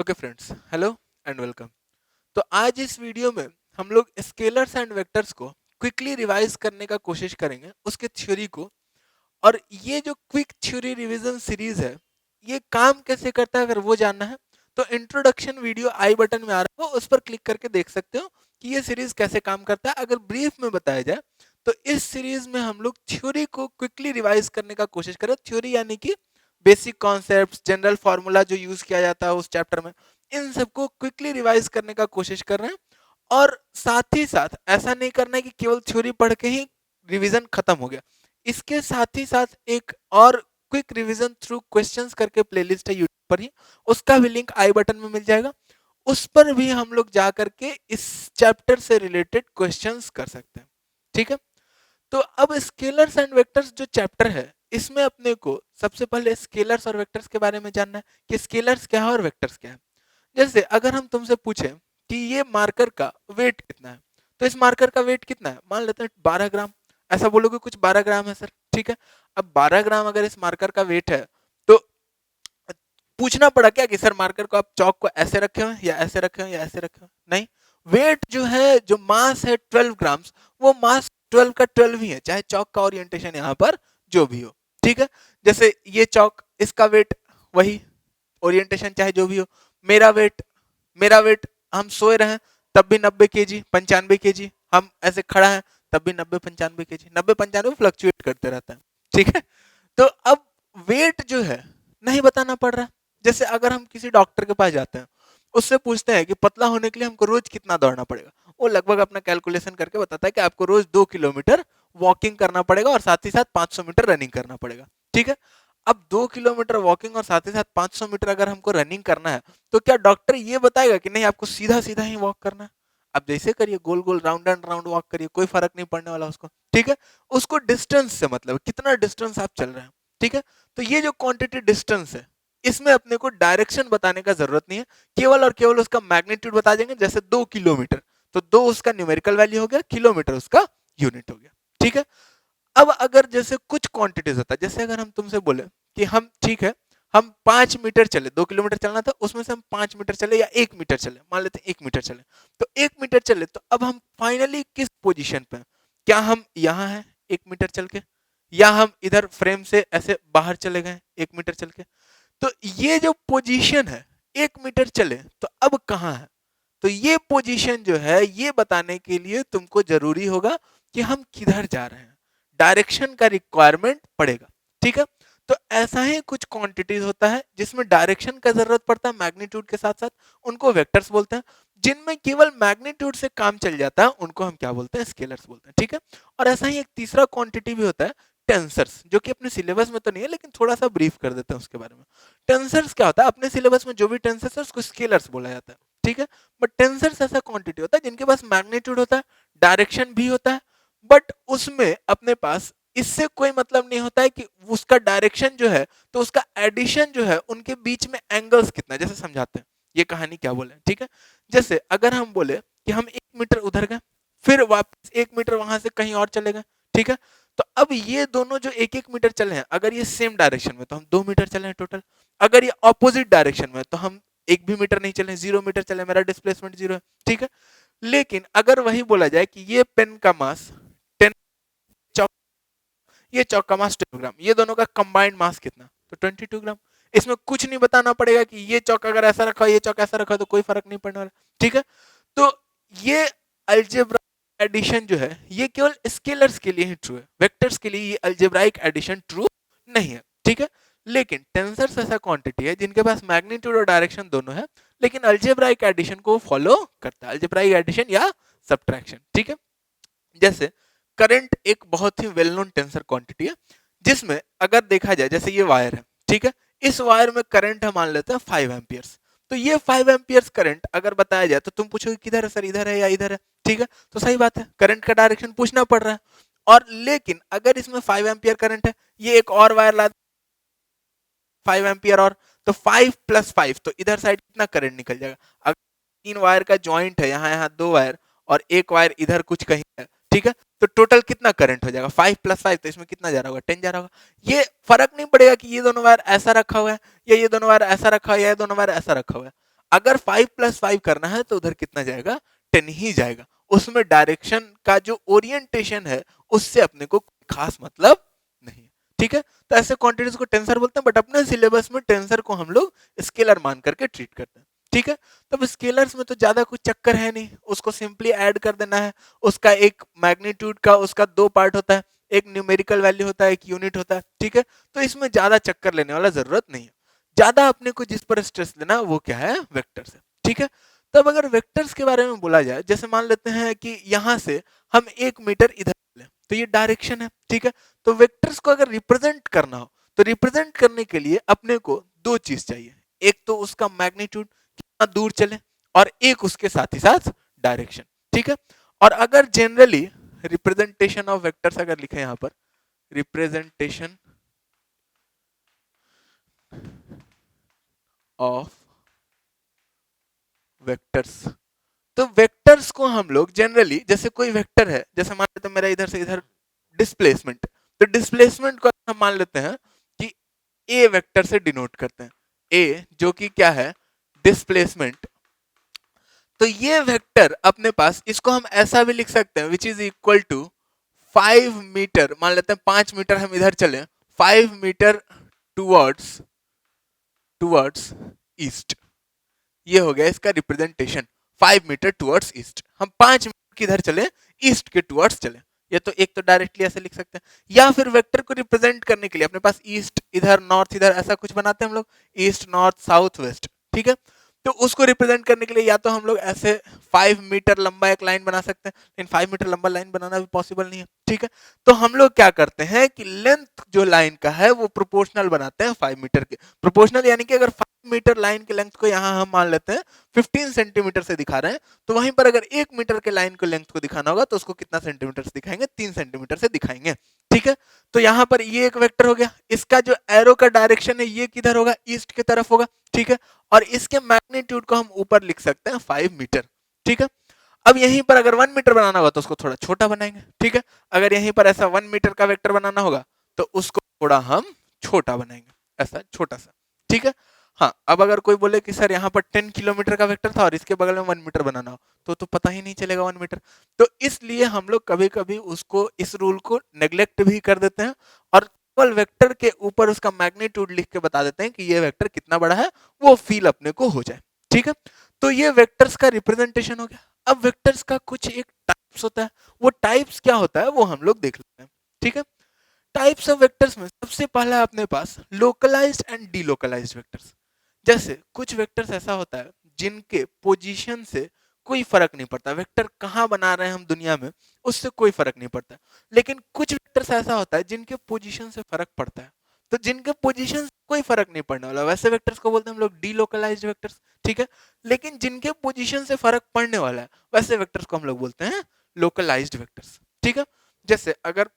Okay friends, hello and welcome. तो आज इस वीडियो में हम लोग स्केलर्स एंड वेक्टर्स को क्विकली रिवाइज करने का कोशिश करेंगे, उसके थ्योरी को। और ये जो क्विक थ्योरी रिवीजन सीरीज है, ये काम कैसे करता है अगर वो जानना है तो इंट्रोडक्शन वीडियो आई बटन में आ रहा है, उस पर क्लिक करके देख सकते हो कि ये सीरीज कैसे काम करता है। अगर ब्रीफ में बताया जाए तो इस सीरीज में हम लोग थ्योरी को क्विकली रिवाइज करने का कोशिश करें। थ्योरी यानी कि बेसिक कॉन्सेप्ट्स, जनरल फार्मूला जो यूज किया जाता है उस चैप्टर में, इन सबको क्विकली रिवाइज करने का कोशिश कर रहे हैं। और साथ ही साथ ऐसा नहीं करना है कि केवल थ्योरी पढ़ के ही रिवीजन खत्म हो गया। इसके साथ ही साथ एक और क्विक रिवीजन थ्रू क्वेश्चंस करके प्लेलिस्ट है यूट्यूब पर ही, उसका भी लिंक आई बटन में मिल जाएगा। उस पर भी हम लोग जा करके इस चैप्टर से रिलेटेड क्वेश्चंस कर सकते हैं। ठीक है, तो अब स्केलर्स एंड वेक्टर्स जो चैप्टर है, इसमें अपने को सबसे पहले स्केलर्स और वेक्टर्स के बारे में जानना है कि स्केलर्स क्या है और वेक्टर्स क्या है। जैसे अगर हम तुमसे पूछें कि ये मार्कर का वेट कितना है, तो इस मार्कर का वेट कितना है, मान लेते हैं 12 ग्राम। ऐसा बोलोगे कुछ 12 ग्राम है सर, ठीक है। अब 12 ग्राम अगर इस मार्कर का वेट है तो पूछना पड़ा क्या कि सर मार्कर को आप चौक को ऐसे रखे हो या ऐसे रखे हो या ऐसे रखे हो? नहीं, वेट जो है, जो मास है 12 ग्राम्स, वो मास 12 का 12 ही है, चाहे चौक का ओरिएंटेशन यहाँ पर जो भी हो। ठीक है, जैसे ये चौक, इसका वेट वही, ओरिएंटेशन चाहे जो भी हो। मेरा वेट मेरा वेट हम सोए रहे तब भी 90 kg, 95 kg, हम ऐसे खड़ा है तब भी 90 95 kg, 90 95 फ्लक्चुएट करते रहता है। ठीक है, तो अब वेट जो है नहीं बताना पड़ रहा। जैसे अगर हम किसी डॉक्टर के पास जाते हैं, उससे पूछते हैं कि पतला होने के लिए हमको रोज कितना दौड़ना पड़ेगा, वो लगभग अपना कैलकुलेशन करके बताता है कि आपको रोज 2 किलोमीटर वॉकिंग करना पड़ेगा और साथ ही साथ 500 मीटर रनिंग करना पड़ेगा। ठीक है, अब 2 किलोमीटर वॉकिंग और साथ ही साथ 500 मीटर अगर हमको रनिंग करना है, तो क्या डॉक्टर ये बताएगा कि नहीं आपको सीधा सीधा ही वॉक करना है, आप जैसे करिए, गोल गोल राउंड एंड राउंड वॉक करिए, कोई फर्क नहीं पड़ने वाला उसको। ठीक है, उसको डिस्टेंस से मतलब कितना डिस्टेंस आप चल रहे हैं। ठीक है, तो ये जो क्वांटिटी डिस्टेंस है, इसमें अपने को डायरेक्शन बताने का जरूरत नहीं है, केवल और केवल उसका मैग्नीट्यूड बता देंगे। जैसे 2 किलोमीटर, तो 2 उसका न्यूमेरिकल वैल्यू हो गया, किलोमीटर उसका यूनिट हो गया। ठीक है, अब अगर जैसे कुछ क्वांटिटीज होता है, जैसे अगर हम तुमसे बोले कि हम, ठीक है, हम 5 मीटर चले, 2 किलोमीटर चलना था, उसमें से हम 5 मीटर चले या 1 मीटर चले, मान लेते हैं 1 मीटर चले, तो 1 मीटर चले तो अब हम फाइनली किस पोजीशन पे हैं? क्या हम यहाँ हैं 1 मीटर चल के, या हम इधर फ्रेम से ऐसे बाहर चले गए 1 मीटर चल के? तो ये जो पोजीशन है, 1 मीटर चले तो अब कहाँ है, तो ये पोजीशन जो है, ये बताने के लिए तुमको जरूरी होगा कि हम किधर जा रहे हैं, डायरेक्शन का रिक्वायरमेंट पड़ेगा। ठीक है, तो ऐसा ही कुछ क्वांटिटीज होता है जिसमें डायरेक्शन का जरूरत पड़ता है मैग्नीट्यूड के साथ साथ, उनको वेक्टर्स बोलते हैं। जिनमें केवल मैग्नीट्यूड से काम चल जाता है, उनको हम क्या बोलते हैं, स्केलर्स बोलते हैं। ठीक है, और ऐसा ही एक तीसरा क्वांटिटी भी होता है, टेंसर्स, जो कि अपने सिलेबस में तो नहीं है लेकिन थोड़ा सा ब्रीफ कर देते हैं उसके बारे में। टेंसर्स क्या होता है, अपने सिलेबस में जो भी टेंसर्स है उसको स्केलर्स बोला जाता है। ठीक है, बट टेंसर्स ऐसा क्वांटिटी होता है जिनके पास मैग्नीट्यूड होता है, डायरेक्शन भी होता है, बट उसमें अपने पास इससे कोई मतलब नहीं होता है कि उसका डायरेक्शन जो है, तो उसका एडिशन जो है, उनके बीच में एंगल्स कितना है। जैसे समझाते हैं ये कहानी क्या बोले। ठीक है, जैसे अगर हम बोले कि हम 1 मीटर उधर गए, फिर वापस 1 मीटर वहां से कहीं और चले गए, ठीक है, तो अब ये दोनों जो 1 1 मीटर चले हैं, अगर ये सेम डायरेक्शन में तो हम 2 मीटर चले हैं टोटल। अगर ये ऑपोजिट डायरेक्शन में तो हम 1 भी मीटर नहीं चले, 0 मीटर चले, मेरा डिस्प्लेसमेंट 0 है। ठीक है, लेकिन अगर वही बोला जाए कि ये पेन का मास 10, चौक, ये चौक का मास 10 ग्राम, ये दोनों का कंबाइंड मास कितना, तो 22 ग्राम। इसमें कुछ नहीं बताना पड़ेगा कि ये चौक अगर ऐसा रखा ये चौक ऐसा रखा, तो कोई फर्क नहीं पड़ने वाला। ठीक है, तो ये अलजेब्रा एडिशन जो है, ये केवल स्केलर्स के लिए ही ट्रू है, वेक्टर्स के लिए ये अलजेब्राइक एडिशन ट्रू नहीं है। ठीक है, लेकिन टेंसर्स ऐसा क्वांटिटी है जिनके पास मैग्नीट्यूड और डायरेक्शन दोनों है, लेकिन अलजेब्राइक एडिशन को फॉलो करता है, अलजेब्राइक एडिशन या सब्ट्रैक्शन। ठीक है, जैसे करंट एक बहुत ही वेल नोन टेंसर क्वांटिटी है, जिसमें अगर देखा जाए, जैसे ये वायर है, ठीक है, इस वायर में करंट है, मान लेते हैं 5 एम्पियर्स। तो ये 5 एम्पियर्स करंट अगर बताया जाए तो तुम पूछोगे किधर है सर, इधर है या इधर है? ठीक है, तो सही बात है, करंट का डायरेक्शन पूछना पड़ रहा है। और लेकिन अगर इसमें 5 एम्पियर करंट है, ये एक और वायर ला 5 एम्पियर और, तो 5 + 5, तो इधर साइड कितना करंट निकल जाएगा? अगर 3 वायर का ज्वाइंट है, यहाँ यहाँ 2 वायर और एक वायर इधर कुछ कहीं है, ठीक है, तो टोटल कितना करंट हो जाएगा? 5 + 5, तो इसमें कितना जा रहा होगा? 10 जा रहा होगा। ये फर्क नहीं पड़ेगा कि ये दोनों वायर ऐसा रखा हुआ है या ये दोनों वायर ऐसा रखा हुआ है या ये दोनों वायर ऐसा रखा हुआ है। अगर 5+5 करना है तो उधर कितना जाएगा, 10 ही जाएगा। उसमें डायरेक्शन का जो ओरिएंटेशन है उससे अपने को खास मतलब नहीं है। ठीक है, तो ऐसे क्वांटिटीज को टेंसर बोलते हैं, बट अपने सिलेबस में टेंसर को हम लोग स्केलर मान करके ट्रीट करते हैं। ठीक है, तब स्केलर्स में तो ज्यादा कुछ चक्कर है नहीं, उसको सिंपली ऐड कर देना है। उसका एक मैग्नीट्यूड का उसका दो पार्ट होता है, एक न्यूमेरिकल वैल्यू होता है, एक यूनिट होता है। ठीक है, तो इसमें ज्यादा चक्कर लेने वाला जरूरत नहीं है। ज्यादा अपने को जिस पर स्ट्रेस लेना वो क्या है, वेक्टर्स है। ठीक है, तब अगर वेक्टर्स के बारे में बोला जाए, जैसे मान लेते हैं कि यहां से हम 1 मीटर इधर लें, तो ये डायरेक्शन है। ठीक है, तो वेक्टर्स को अगर रिप्रेजेंट करना हो तो रिप्रेजेंट करने के लिए अपने को दो चीज चाहिए, एक तो उसका मैग्नीट्यूड कितना दूर चले, और एक उसके साथ ही साथ डायरेक्शन। ठीक है, और अगर जनरली रिप्रेजेंटेशन ऑफ वेक्टर्स अगर लिखे यहां पर, रिप्रेजेंटेशन ऑफ वेक्टर्स, तो वेक्टर्स को हम लोग जनरली, जैसे कोई वेक्टर है, जैसे मान लेते हैं मेरा इधर से इधर डिस्प्लेसमेंट, तो डिस्प्लेसमेंट को हम मान लेते हैं कि ए वेक्टर से डिनोट करते हैं, ए जो कि क्या है, डिस्प्लेसमेंट। तो ये वेक्टर अपने पास, इसको हम ऐसा भी लिख सकते हैं, which is equal to 5 metre, मान लेते हैं 5 मीटर हम इधर चले, 5 मीटर टूवर्ड्स टूवर्ड्स ईस्ट, ये हो गया इसका रिप्रेजेंटेशन। 5 मीटर टुवर्ड्स ईस्ट, हम 5 मीटर किधर चले, ईस्ट के टुवर्ड्स चले। ये तो एक तो डायरेक्टली ऐसे लिख सकते हैं, या फिर वेक्टर को रिप्रेजेंट करने के लिए अपने पास ईस्ट इधर, नॉर्थ इधर, ऐसा कुछ बनाते हैं हम लोग, ईस्ट नॉर्थ साउथ वेस्ट। ठीक है, तो उसको रिप्रेजेंट करने के लिए या तो हम लोग ऐसे 5 मीटर लंबा एक लाइन बना सकते हैं, लेकिन 5 मीटर लंबा लाइन बनाना भी पॉसिबल नहीं है। ठीक है, तो हम लोग क्या करते हैं कि लेंथ जो लाइन का है वो प्रोपोर्शनल बनाते हैं 5 मीटर के। प्रोपोर्शनल यानी कि अगर 5 मीटर लाइन के लेंथ को यहाँ हम मान लेते हैं 15 सेंटीमीटर से दिखा रहे हैं, तो वहीं पर अगर 1 मीटर के लाइन को लेंथ को दिखाना होगा तो उसको कितना सेंटीमीटर से दिखाएंगे, 3 सेंटीमीटर से दिखाएंगे। ठीक है, तो यहाँ पर ये एक वेक्टर हो गया, इसका जो एरो का डायरेक्शन है ये किधर होगा, ईस्ट की तरफ होगा। ठीक है, और इसके मैग्नीट्यूड को हम ऊपर लिख सकते हैं 5 मीटर। ठीक है, अब यहीं पर अगर 1 मीटर बनाना होगा तो उसको थोड़ा छोटा बनाएंगे। ठीक है, अगर यहीं पर ऐसा 1 मीटर का वेक्टर बनाना होगा तो उसको थोड़ा हम छोटा बनाएंगे, ऐसा छोटा सा। ठीक है, हाँ, अब अगर कोई बोले कि सर यहाँ पर 10 किलोमीटर का वेक्टर था और इसके बगल में 1 मीटर बनाना हो, तो पता ही नहीं चलेगा 1 मीटर। तो इसलिए हम लोग कभी कभी उसको, इस रूल को नेग्लेक्ट भी कर देते हैं और केवल वेक्टर के ऊपर उसका मैग्नीट्यूड लिख के बता देते हैं कि ये वेक्टर कितना बड़ा है, वो फील अपने को हो जाए। ठीक है, तो ये वेक्टर्स का रिप्रेजेंटेशन हो गया। अब वेक्टर्स का कुछ एक टाइप्स होता है, वो टाइप्स क्या होता है वो हम लोग देख लेते हैं। ठीक है, टाइप्स ऑफ वेक्टर्स में सबसे पहला अपने पास लोकलाइज्ड एंड डीलोकलाइज्ड वेक्टर्स। जैसे कुछ वेक्टर्स ऐसा होता है जिनके पोजीशन से कोई फर्क नहीं पड़ता, वेक्टर कहाँ बना रहे हैं हम दुनिया में उससे कोई फर्क नहीं पड़ता, लेकिन कुछ वेक्टर्स ऐसा होता है जिनके पोजीशन से फर्क पड़ता है। तो जिनके पोजीशन से कोई फर्क नहीं पड़ने वाला वैसे वेक्टर्स को बोलते हैं हम लोग डीलोकलाइज्ड वेक्टर्स। ठीक है, लेकिन जिनके पोजीशन से फर्क पड़ने वाला है वैसे वेक्टर्स को हम लोग बोलते हैं लोकलाइज्ड वेक्टर्स। ठीक है, जैसे अगर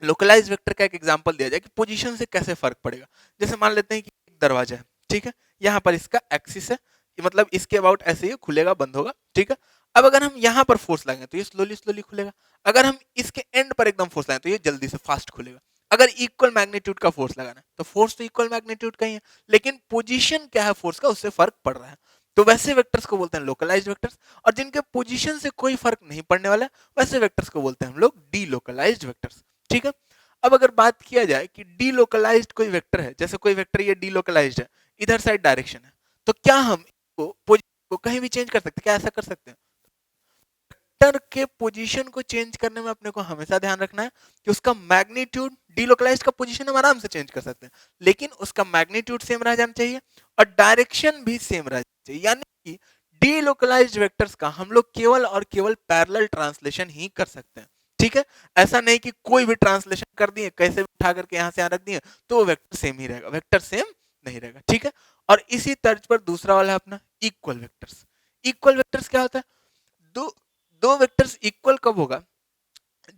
लोकलाइज वेक्टर का एक एग्जांपल दिया जाए कि पोजीशन से कैसे फर्क पड़ेगा, जैसे मान लेते हैं कि एक दरवाजा है। ठीक है, यहाँ पर इसका एक्सिस है, मतलब इसके अबाउट ऐसे ही खुलेगा बंद होगा। ठीक है, अब अगर हम यहाँ पर फोर्स लगाएंगे तो ये स्लोली स्लोली खुलेगा, अगर हम इसके एंड पर एकदम फोर्स लगाएं तो ये जल्दी से फास्ट खुलेगा। अगर इक्वल मैग्नीट्यूड का फोर्स लगाना है तो फोर्स तो इक्वल मैग्नीट्यूड का ही है, लेकिन पोजीशन क्या है फोर्स का उससे फर्क पड़ रहा है। तो वैसे वेक्टर्स को बोलते हैं लोकलाइज्ड वेक्टर्स, और जिनके पोजीशन से कोई फर्क नहीं पड़ने वाला है वैसे वेक्टर्स को बोलते हैं हम लोग डीलोकलाइज्ड वेक्टर्स। ठीक है, अब अगर बात किया जाए कि डीलोकलाइज्ड कोई वेक्टर है, जैसे कोई वेक्टर ये डीलोकलाइज्ड है, इधर साइड डायरेक्शन है, तो क्या हम इसको पोजीशन को कहीं भी चेंज कर सकते हैं, क्या ऐसा कर सकते हैं? वेक्टर के पोजीशन को चेंज करने में अपने को हमेशा ध्यान रखना है कि उसका मैग्नीट्यूड, डीलोकलाइज्ड का पोजीशन हम आराम से चेंज कर सकते हैं, लेकिन उसका मैग्नीट्यूड सेम रह जाना चाहिए और डायरेक्शन भी सेम रह जाना चाहिए। यानी कि डीलोकलाइज्ड वेक्टर्स का हम लोग केवल और केवल पैरेलल ट्रांसलेशन ही कर सकते हैं। ठीक है, ऐसा नहीं कि कोई भी ट्रांसलेशन कर दिए, कैसे भी उठा करके यहां से यहां रख दिए तो वेक्टर सेम ही रहेगा, वेक्टर सेम नहीं रहेगा। ठीक है, और इसी तर्ज पर दूसरा वाला है अपना इक्वल वेक्टर्स। इक्वल वेक्टर्स क्या होता है? दो दो वेक्टर्स इक्वल कब होगा?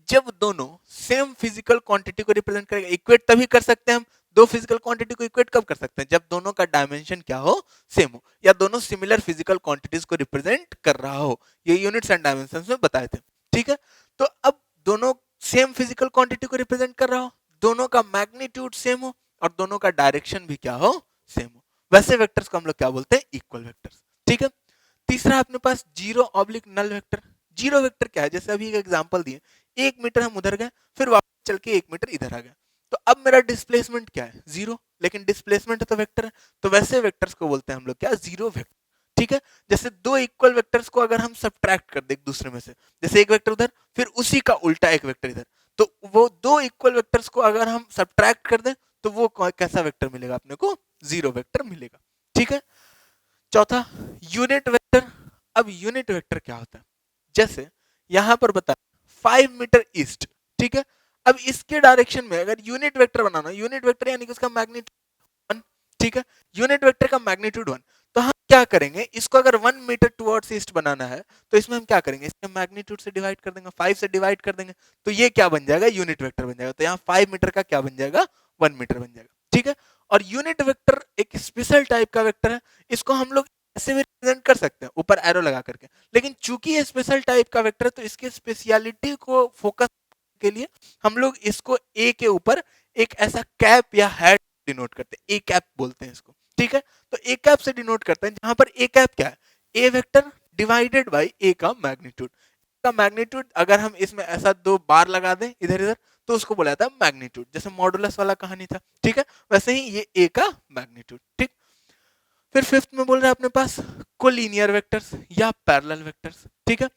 जब दोनों सेम फिजिकल क्वांटिटी को रिप्रेजेंट करेगा। इक्वेट तभी कर सकते हैं हम, दो फिजिकल क्वांटिटी को इक्वेट कब कर सकते हैं? जब दोनों का डायमेंशन क्या हो, सेम हो, या दोनों सिमिलर फिजिकल क्वांटिटीज को रिप्रेजेंट कर रहा हो। ये यूनिट्स एंड डायमेंशंस में बताए थे। ठीक है, तो अब दोनों सेम फिजिकल क्वांटिटी को रिप्रेजेंट कर रहा हो, दोनों का मैग्नीट्यूड सेम हो और दोनों का डायरेक्शन भी क्या हो, सेम हो, वैसे वेक्टर्स को हम लोग क्या बोलते हैं? Equal vectors. ठीक है। तीसरा अपने पास zero oblique null vector. Zero vector क्या है, जैसे अभी एक एग्जांपल दिए, 1 मीटर हम उधर गए, फिर वापस चल के 1 मीटर इधर आ गए, तो अब मेरा डिस्प्लेसमेंट क्या है, जीरो, लेकिन डिस्प्लेसमेंट तो वेक्टर है, तो वैसे वेक्टर्स को बोलते हैं हम लोग क्या, जीरो वेक्टर। ठीक है। जैसे दो इक्वल वेक्टर्स को अगर हम सब्ट्रैक्ट कर दे एक दूसरे में से, जैसे एक वेक्टर उधर फिर उसी का उल्टा एक वेक्टर इधर, तो वो दो इक्वल वेक्टर्स को अगर हम सब्ट्रैक्ट कर दें तो वो कैसा वेक्टर मिलेगा अपने को, जीरो वेक्टर मिलेगा। ठीक है। चौथा, यूनिट वेक्टर। अब यूनिट वेक्टर क्या होता है, जैसे यहां पर बता 5 मीटर ईस्ट, ठीक है। अब इसके डायरेक्शन में अगर यूनिट वेक्टर बनाना, यूनिट वेक्टर यानी कि उसका मैग्नीट्यूड 1, ठीक है, यूनिट वेक्टर का मैग्नीट्यूड 1, तो हम क्या करेंगे, इसको अगर 1 मीटर टुवर्ड्स ईस्ट बनाना है तो इसमें हम क्या करेंगे, इसके मैग्नीट्यूड से डिवाइड कर देंगे, 5 से डिवाइड कर देंगे, तो ये क्या बन जाएगा, यूनिट वेक्टर बन जाएगा। तो यहाँ 5 मीटर का क्या बन जाएगा, 1 मीटर बन जाएगा। ठीक है। और यूनिट वेक्टर एक स्पेशल टाइप का वेक्टर है, इसको हम लोग ऐसे भी रिप्रेजेंट कर सकते हैं ऊपर एरो लगा करके, लेकिन चूंकि ये स्पेशल टाइप का वेक्टर है तो इसके स्पेशलिटी को फोकस के लिए हम लोग इसको ए के ऊपर एक ऐसा कैप या हैट डिनोट करते हैं, ए कैप बोलते हैं इसको। ठीक है। तो ए कैप से डिनोट करते हैं, जहां पर ए कैप क्या है, ए वेक्टर डिवाइडेड बाय ए का मैग्नीट्यूड। का मैग्नीट्यूड अगर हम इसमें ऐसा दो बार लगा दें इधर इधर तो उसको बोला जाता है मैग्नीट्यूड, जैसे मॉडुलस वाला कहानी था। ठीक है। वैसे ही ये ए का मैग्नीट्यूड। ठीक। फिर फिफ्थ में बोल रहे हैं अपने पास कोलिनियर वेक्टर्स या पैरेलल वेक्टर्स। ठीक है।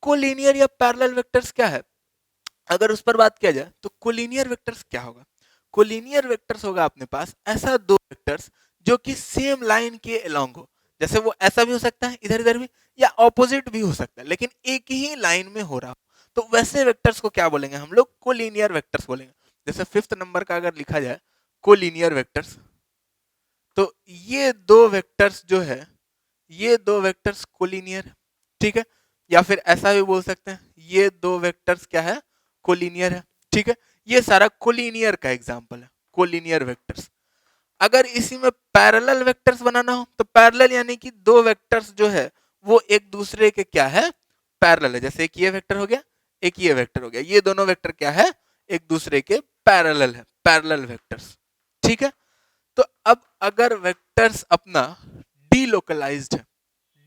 कोलिनियर या पैरेलल वेक्टर्स क्या है, अगर उस पर बात किया जाए तो कोलिनियर वेक्टर्स क्या होगा, कोलिनियर वेक्टर्स होगा अपने पास ऐसा दो वेक्टर्स जो कि सेम लाइन के अलोंग हो, जैसे वो ऐसा भी हो सकता है इधर इधर भी, या ऑपोजिट भी हो सकता है, लेकिन एक ही लाइन में हो रहा हो, तो वैसे वेक्टर्स को क्या बोलेंगे हम लोग, कोलिनियर वेक्टर्स बोलेंगे। जैसे फिफ्थ नंबर का अगर लिखा जाए कोलिनियर वेक्टर्स, तो ये दो वेक्टर्स जो है, ये दो वेक्टर्स कोलिनियर है। ठीक है। या फिर ऐसा भी बोल सकते हैं ये दो वेक्टर्स क्या है, कोलिनियर है। ठीक है। ये सारा कोलिनियर का एग्जांपल है, कोलिनियर वेक्टर्स। अगर इसी में पैरेलल वेक्टर्स बनाना हो तो पैरेलल यानी कि दो वेक्टर्स जो है वो एक दूसरे के क्या है, पैरेलल है। जैसे एक ये वेक्टर हो गया, एक ये वेक्टर हो गया, ये दोनों वेक्टर क्या है, एक दूसरे के पैरेलल है, पैरेलल वेक्टर्स। ठीक है। तो अब अगर वेक्टर्स अपना डीलोकलाइज्ड है,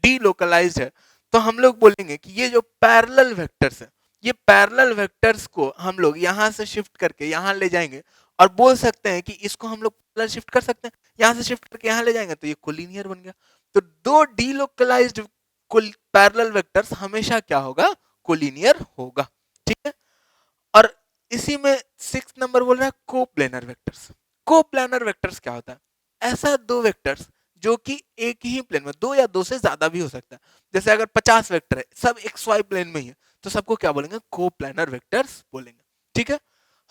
डीलोकलाइज्ड है, तो हम लोग बोलेंगे कि ये जो पैरेलल वेक्टर्स है, ये पैरेलल वेक्टर्स को हम लोग यहां से शिफ्ट करके यहां ले जाएंगे और बोल सकते हैं कि इसको हम लोग पैरेलल शिफ्ट कर सकते हैं, यहां से शिफ्ट करके यहां ले जाएंगे तो ये कोलिनियर बन गया। तो दो डीलोकलाइज्ड पैरेलल वेक्टर्स हमेशा क्या होगा, कोलिनियर होगा। ठीक है। और इसी में सिक्स नंबर बोल रहा है कोप्लेनर वेक्टर्स। कोप्लेनर वेक्टर्स क्या होता है, ऐसा दो वेक्टर्स जो कि एक ही प्लेन में, दो या दो से ज्यादा भी हो सकता है, जैसे अगर 50 वेक्टर है सब एक्स वाई प्लेन में ही है तो सबको क्या बोलेंगे, कोप्लेनर वेक्टर्स बोलेंगे। ठीक है।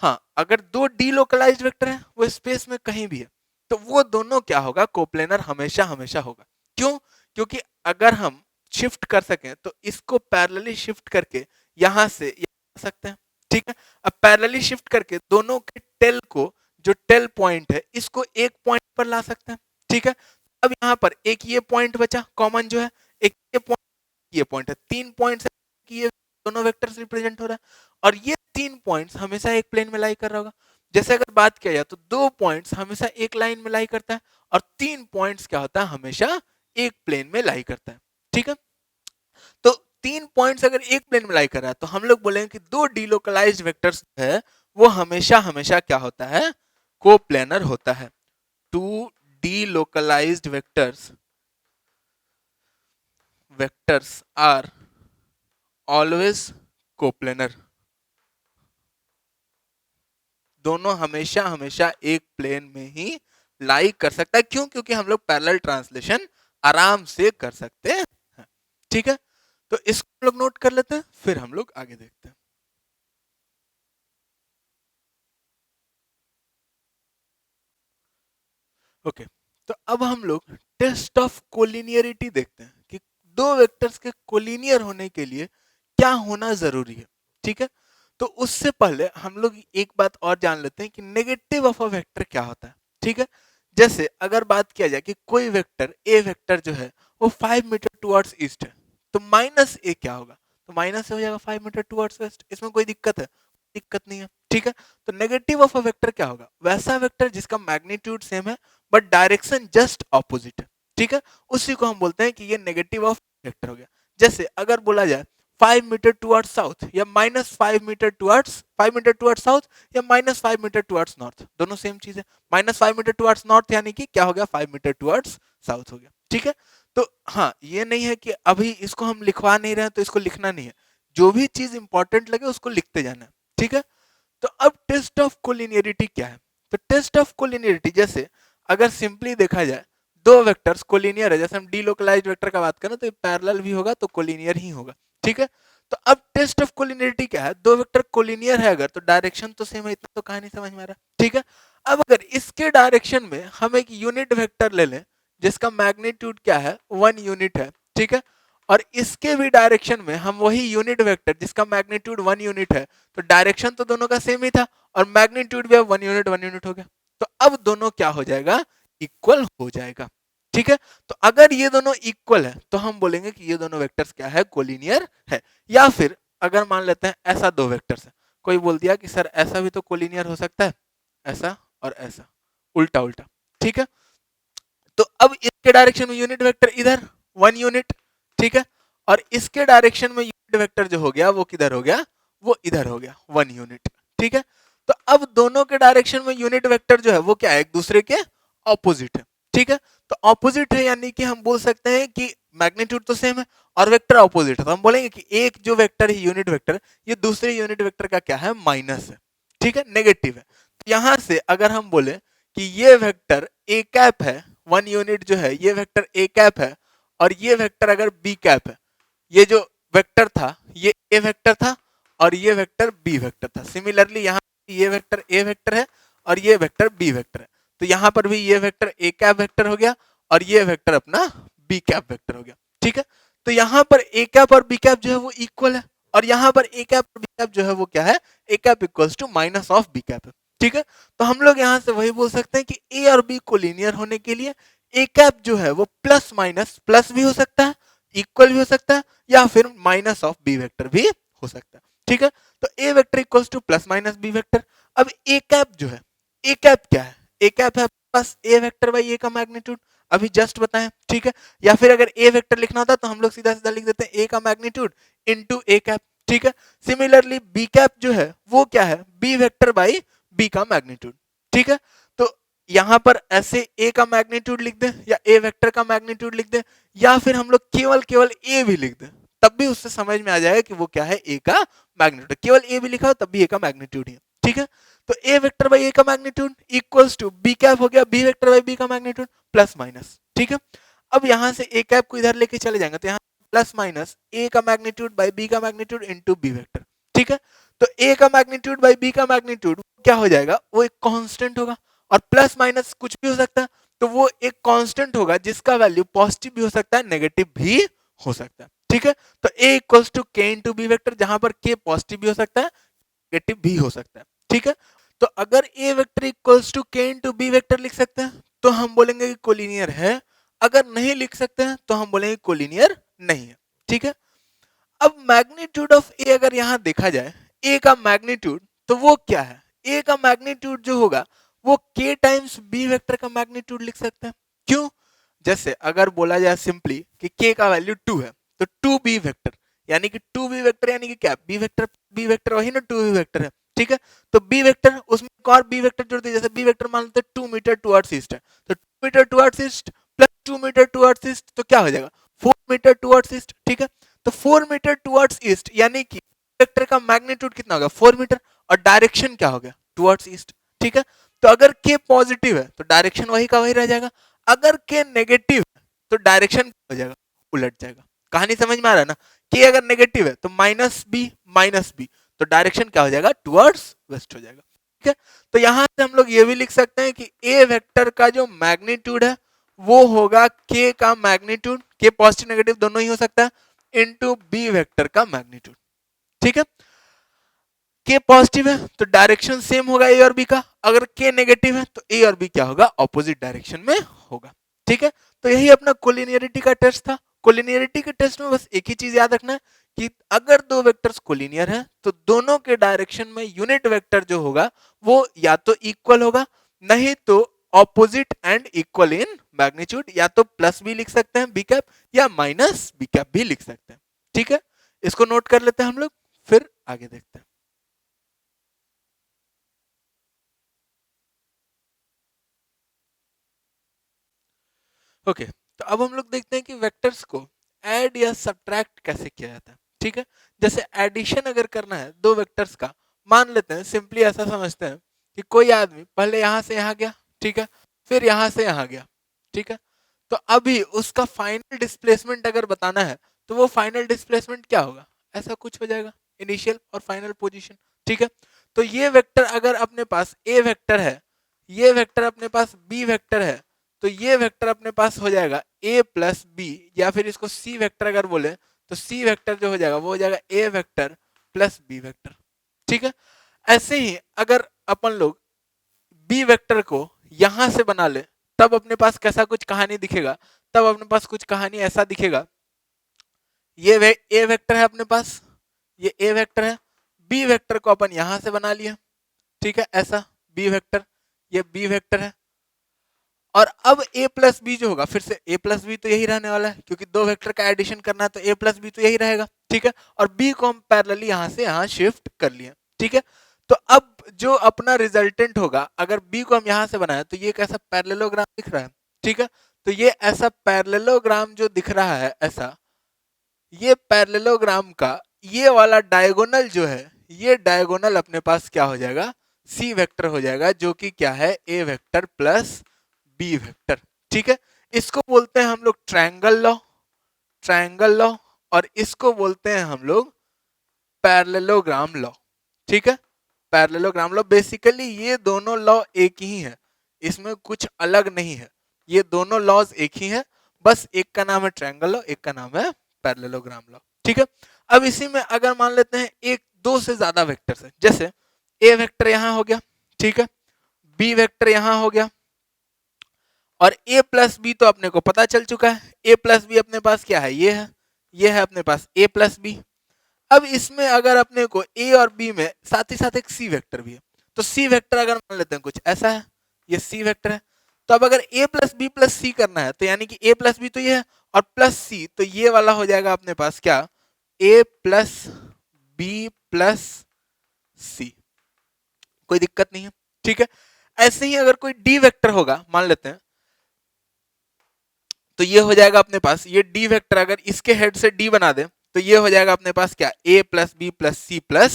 हाँ, अगर दो डीलोकलाइज्ड वेक्टर है वो स्पेस में कहीं भी है तो वो दोनों क्या होगा, कोप्लेनर हमेशा हमेशा होगा। क्यों, क्योंकि अगर हम शिफ्ट कर सकें तो इसको पैरेलली शिफ्ट करके यहां से यहां आ सकते हैं। ठीक है। अब पैरेलली शिफ्ट करके दोनों के टेल को, जो टेल पॉइंट है इसको एक पॉइंट पर ला सकते हैं। ठीक है। अब यहाँ पर एक ये पॉइंट बचा कॉमन जो है, एक ये पॉइंट है, 3 पॉइंट है, ये दोनों वेक्टर्स रिप्रेजेंट हो रहा है, और ये 3 पॉइंट्स हमेशा एक प्लेन में लाई कर रहा होगा। जैसे अगर बात किया जाए तो 2 पॉइंट्स हमेशा एक लाइन में लाई करता है और 3 पॉइंट्स क्या होता है, हमेशा एक प्लेन में लाई करता है। ठीक है। तो 3 पॉइंट्स अगर एक प्लेन में लाई कर रहा है तो हम लोग बोलेंगे कि दो डीलोकलाइज्ड वेक्टर्स है वो हमेशा हमेशा क्या होता है, कोप्लेनर होता है। Two delocalised vectors are always coplanar. दोनों हमेशा हमेशा एक प्लेन में ही लाई कर सकता है। क्यों, क्योंकि हम लोग पैरेलल ट्रांसलेशन आराम से कर सकते हैं। ठीक है। तो इसको हम लोग नोट कर लेते हैं, फिर हम लोग आगे देखते हैं। ओके। तो अब हम लोग टेस्ट ऑफ कोलिनियरिटी देखते हैं कि दो वेक्टर्स के कोलिनियर होने के लिए क्या होना जरूरी है। ठीक है। तो उससे पहले हम लोग एक बात और जान लेते हैं कि नेगेटिव ऑफ अ वेक्टर क्या होता है। ठीक है। जैसे अगर बात किया जाए कि कोई वेक्टर ए वेक्टर जो है वो 5 मीटर टुवर्ड्स ईस्ट है, तो माइनस ए क्या होगा, तो माइनस हो जाएगा 5 मीटर टुवर्ड्स वेस्ट। इसमें कोई दिक्कत है, दिक्कत नहीं है। ठीक है। तो नेगेटिव ऑफ अ वेक्टर क्या होगा, वैसा वेक्टर जिसका मैग्नीट्यूड सेम है बट डायरेक्शन जस्ट ऑपोजिट है। ठीक है, उसी को हम बोलते हैं कि ये नेगेटिव ऑफ वेक्टर हो गया। जैसे अगर बोला जाए 5 मीटर टुवर्ड्स साउथ या -5 मीटर साउथ या -5 मीटर टुवर्ड्स नॉर्थ, दोनों सेम चीज है। -5 मीटर टुवर्ड्स नॉर्थ यानी कि क्या हो गया, 5 मीटर टुवर्ड्स साउथ हो गया। ठीक है, तो हाँ, ये नहीं है कि अभी इसको हम लिखवा नहीं रहे हैं तो इसको लिखना नहीं है, जो भी चीज इंपॉर्टेंट लगे उसको लिखते जाना है। ठीक है, तो अब टेस्ट ऑफ कोलिनियरिटी क्या है? तो टेस्ट ऑफ कोलिनियरिटी, जैसे अगर सिंपली देखा जाए दो वेक्टर्स कोलिनियर है, जैसे हम डीलोकलाइज्ड वेक्टर का बात करें तो ये पैरेलल भी होगा तो कोलिनियर ही होगा। ठीक है, तो अब टेस्ट ऑफ कोलिनियरिटी क्या है? दो वेक्टर कोलिनियर है अगर, तो डायरेक्शन तो सेम है, इतना तो कहानी समझ में आ रहा है। ठीक है, अब अगर इसके डायरेक्शन में हम एक यूनिट वेक्टर ले लें जिसका मैग्नीट्यूड क्या है, 1 यूनिट है। ठीक है, और इसके भी डायरेक्शन में हम वही यूनिट वेक्टर जिसका मैग्नीट्यूड 1 यूनिट है, तो डायरेक्शन तो दोनों का सेम ही था और मैग्नीट्यूड भी 1 यूनिट हो गया, तो अब दोनों क्या हो जाएगा, इक्वल हो जाएगा। ठीक है, तो अगर ये दोनों इक्वल है तो हम बोलेंगे कि ये दोनों वेक्टर्स क्या है, कोलिनियर है। या फिर अगर मान लेते हैं ऐसा दो वेक्टर्स है, कोई बोल दिया कि सर ऐसा भी तो कोलिनियर हो सकता है, ऐसा और ऐसा, उल्टा उल्टा। ठीक है, तो अब इसके डायरेक्शन में यूनिट वेक्टर इधर 1 यूनिट, ठीक है, और इसके डायरेक्शन में यूनिट वेक्टर जो हो गया वो किधर हो गया, वो इधर हो गया 1 यूनिट। ठीक है, तो अब दोनों के डायरेक्शन में यूनिट वेक्टर जो है वो क्या है, एक दूसरे के ऑपोजिट है। ठीक है, तो ऑपोजिट है यानी कि हम बोल सकते हैं कि मैग्नीट्यूड तो सेम है और वेक्टर ऑपोजिट है, तो हम बोलेंगे कि एक जो वेक्टर है यूनिट वेक्टर, ये दूसरे यूनिट वेक्टर का क्या है, माइनस है। ठीक है, नेगेटिव है। तो यहां से अगर हम बोले कि ये वेक्टर ए कैप है, 1 यूनिट जो है ये वेक्टर ए कैप है, और ये वेक्टर अगर बी कैप है, ये जो वेक्टर था ये ए वेक्टर था और ये वेक्टर बी वेक्टर था। सिमिलरली यहाँ ये वेक्टर ए वेक्टर है और ये वेक्टर बी वेक्टर है, तो यहाँ पर भी ये वेक्टर ए कैप वेक्टर हो गया और ये वेक्टर अपना बी कैप वेक्टर हो गया। ठीक है, तो यहाँ पर ए कैप और बी कैप जो है वो इक्वल है, और यहाँ पर ए कैप और बी कैप जो है वो क्या है, A cap equals to minus of B cap है। ठीक है, तो हम लोग यहाँ से वही बोल सकते हैं कि ए और बी कोलिनियर होने के लिए ए कैप जो है वो प्लस माइनस, प्लस भी हो सकता है, इक्वल भी हो सकता है, या फिर माइनस ऑफ बी वेक्टर भी हो सकता है। ठीक है, तो A vector equals to plus minus B vector. अब ए कैप जो है, ए कैप क्या है, ए कैप है plus A vector by A का मैग्नीट्यूड, अभी जस्ट बताएं। ठीक है, या फिर अगर ए वेक्टर लिखना होता तो हम लोग सीधा सीधा लिख देते हैं ए का मैग्नीट्यूड इनटू ए कैप। ठीक है, सिमिलरली बी कैप जो है वो क्या है, बी वेक्टर बाई बी का मैग्नीट्यूड। ठीक है, तो यहां पर ऐसे ए का मैग्नीट्यूड लिख दें या ए वेक्टर का मैग्नीट्यूड लिख दें, या फिर हम लोग केवल केवल ए भी लिख दें, तब भी उससे समझ में आ जाएगा कि वो क्या है, ए का मैग्नीट्यूड। केवल ए भी लिखा हो तब भी ए का मैग्नीट्यूड ही। ठीक है, तो ए वेक्टर बाई ए का magnitude equals to B cap हो गया बी वेक्टर बाई बी का मैग्नीट्यूड प्लस माइनस। ठीक है, अब यहां से ए कैप को इधर लेके चले जाएंगे तो यहाँ प्लस माइनस ए का मैग्नीट्यूड बाई बी का मैग्नीट्यूड इनटू बी वेक्टर। ठीक है, तो ए का मैग्नीट्यूड बाई बी का मैग्नीट्यूड क्या हो जाएगा, वो एक कांस्टेंट होगा, और प्लस माइनस कुछ भी हो सकता है, तो वो एक कांस्टेंट होगा जिसका वैल्यू पॉजिटिव भी हो सकता है, नेगेटिव भी हो सकता है। ठीक है, तो ए इक्वल्स टू के इनटू बी वेक्टर, जहां पर के पॉजिटिव भी हो सकता है, नेगेटिव भी हो सकता है। ठीक है, तो अगर ए वेक्टर इक्वल्स टू के इनटू बी वेक्टर लिख सकते हैं तो हम बोलेंगे कि कोलिनियर है, अगर नहीं लिख सकते हैं तो हम बोलेंगे कोलिनियर नहीं है। ठीक है, अब मैग्नीट्यूड ऑफ ए अगर यहां देखा जाए, ए का मैग्नीट्यूड तो वो क्या है, ए का मैग्नीट्यूड जो होगा वो के टाइम्स बी वेक्टर का मैग्नीट्यूड लिख सकते हैं। क्यों, जैसे अगर बोला जाए सिंपली कि के का वैल्यू 2 है तो 2 बी वेक्टर, यानी कि 2 बी वेक्टर यानी कि क्या, बी वेक्टर वही ना 2 बी वेक्टर है। ठीक है, तो बी वेक्टर उसमें एक और बी वेक्टर जोड़ दिया, जैसे बी वेक्टर मान लेते हैं 2 मीटर टुवर्ड्स ईस्ट है, तो 2 metre towards east plus 2 metre towards east तो क्या हो जाएगा, 4 मीटर टुवर्ड्स ईस्ट। ठीक है, तो 4 मीटर टुवर्ड्स ईस्ट यानी कि वेक्टर का मैग्नीट्यूड कितना होगा, 4 मीटर, और डायरेक्शन क्या हो गया, टुवर्ड्स ईस्ट। ठीक है, तो अगर के पॉजिटिव है तो डायरेक्शन वही का वही रह जाएगा, अगर के नेगेटिव है तो डायरेक्शन हो जाएगा, उलट जाएगा। कहानी समझ में आ रहा है ना, के अगर नेगेटिव है तो माइनस बी तो डायरेक्शन क्या हो जाएगा, टुवर्ड्स वेस्ट हो जाएगा। ठीक है, तो यहां से हम लोग ये भी लिख सकते हैं कि ए वेक्टर का जो मैग्नीट्यूड है वो होगा के का मैग्नीट्यूड, के पॉजिटिव नेगेटिव दोनों ही हो सकता है, इनटू बी वेक्टर का मैग्नीट्यूड। ठीक है, के पॉजिटिव है तो डायरेक्शन सेम होगा ए और बी का, अगर के नेगेटिव है तो ए और बी क्या होगा, ऑपोजिट डायरेक्शन में होगा। ठीक है, तो यही अपना कोलिनियरिटी का टेस्ट था। कोलिनियरिटी के टेस्ट में बस एक ही चीज याद रखना है कि अगर दो वेक्टर्स कोलिनियर हैं तो दोनों के डायरेक्शन में यूनिट वेक्टर जो होगा वो या तो इक्वल होगा, नहीं तो opposite and equal in magnitude, या तो प्लस भी लिख सकते हैं बी कैप या माइनस बी कैप भी लिख सकते हैं। ठीक है, इसको नोट कर लेते हैं हम लोग, फिर आगे देखते हैं। ओके, तो अब हम लोग देखते हैं कि वेक्टर्स को ऐड या सब्ट्रैक्ट कैसे किया जाता है। ठीक है, जैसे एडिशन अगर करना है दो वेक्टर्स का, मान लेते हैं सिंपली ऐसा समझते हैं कि कोई आदमी पहले यहां से यहां गया, ठीक है, फिर यहां से यहां गया, ठीक है, तो अभी उसका फाइनल डिस्प्लेसमेंट अगर बताना है तो वो फाइनल डिस्प्लेसमेंट क्या होगा, ऐसा कुछ हो जाएगा, इनिशियल और फाइनल पोजीशन। ठीक है, तो ये वेक्टर अगर अपने पास ए वेक्टर है, ये वेक्टर अपने पास बी वेक्टर है, तो ये वेक्टर अपने पास हो जाएगा a प्लस बी, या फिर इसको c वेक्टर अगर बोले तो c वेक्टर जो हो जाएगा वो हो जाएगा a vector plus b vector. ठीक है, ऐसे ही अगर अपन लोग b वेक्टर को यहां से बना ले तब अपने पास कैसा कुछ कहानी दिखेगा, तब अपने पास कुछ कहानी ऐसा दिखेगा, ये a वेक्टर है अपने पास, ये a वेक्टर है, b वेक्टर को अपन यहां से बना लिया, ठीक है, ऐसा b वेक्टर, ये b वेक्टर है, और अब a प्लस बी जो होगा, फिर से a प्लस बी तो यही रहने वाला है क्योंकि दो वेक्टर का एडिशन करना है तो a प्लस बी तो यही रहेगा। ठीक है, और b को हम पैरेलली यहां से यहां शिफ्ट कर लिए। ठीक है, तो अब जो अपना रिजल्टेंट होगा, अगर b को हम यहां से बनाए तो ये कैसा पैरेललोग्राम दिख रहा है। ठीक है, तो ये ऐसा पैरेललोग्राम जो दिख रहा है ऐसा, ये पैरेललोग्राम का ये वाला डायगोनल जो है, ये डायगोनल अपने पास क्या हो जाएगा, सी वेक्टर हो जाएगा, जो कि क्या है ए वेक्टर प्लस बी वेक्टर। ठीक है, इसको बोलते हैं हम लोग ट्रायंगल लॉ, ट्रायंगल लॉ, और इसको बोलते हैं हम लोग पैरेललोग्राम लॉ। ठीक है, पैरेललोग्राम लॉ, बेसिकली ये दोनों लॉ एक ही है, इसमें कुछ अलग नहीं है, ये दोनों लॉज एक ही है, बस एक का नाम है ट्रायंगल लॉ, एक का नाम है पैरेललोग्राम लॉ। ठीक है, अब इसी में अगर मान लेते हैं एक दो से ज्यादा वेक्टर्स है, जैसे ए वेक्टर यहां हो गया, ठीक है, बी वेक्टर यहां हो गया, और a प्लस बी तो अपने को पता चल चुका है, a प्लस बी अपने पास क्या है, ये है अपने पास a प्लस बी। अब इसमें अगर अपने को a और b में साथ ही साथ एक c वेक्टर भी है, तो c वेक्टर अगर मान लेते हैं कुछ ऐसा है, ये c वेक्टर है, तो अब अगर a प्लस बी प्लस सी करना है तो यानी कि a प्लस बी तो ये है और प्लस सी, तो ये वाला हो जाएगा अपने पास क्या, a प्लस बी प्लस सी, कोई दिक्कत नहीं है। ठीक है, ऐसे ही अगर कोई d वेक्टर होगा मान लेते हैं, तो ये हो जाएगा अपने पास, ये डी वेक्टर अगर इसके हेड से डी बना दे तो ये हो जाएगा अपने पास क्या, a plus B plus C plus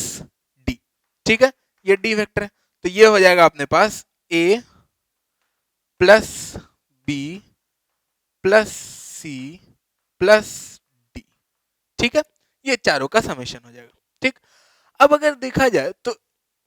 D. ठीक है, ये डी वेक्टर है, तो ये हो जाएगा अपने पास a plus B plus C plus D. ठीक है, ये चारों का समेशन हो जाएगा। ठीक, अब अगर देखा जाए तो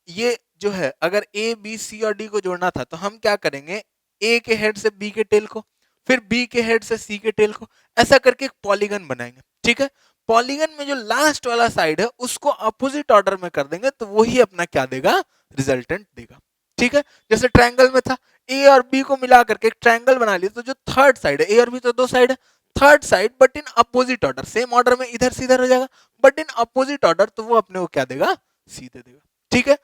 ये जो है अगर a b c और d को जोड़ना था तो हम क्या करेंगे, a के हेड से b के टेल को, फिर b के हेड से c के टेल को, ऐसा करके एक पॉलीगन बनाएंगे। ठीक है, पॉलीगन में जो लास्ट वाला साइड है उसको अपोजिट ऑर्डर में कर देंगे तो वही अपना क्या देगा, रिजल्टेंट देगा। ठीक है, जैसे ट्रायंगल में था a और b को मिला करके एक ट्रायंगल बना लिया, तो जो थर्ड साइड है, a और b तो दो साइड है, third side but in opposite order, same order में इधर से इधर हो जाएगा बट इन अपोजिट ऑर्डर, तो वो अपने को क्या देगा, सी दे देगा। ठीक है,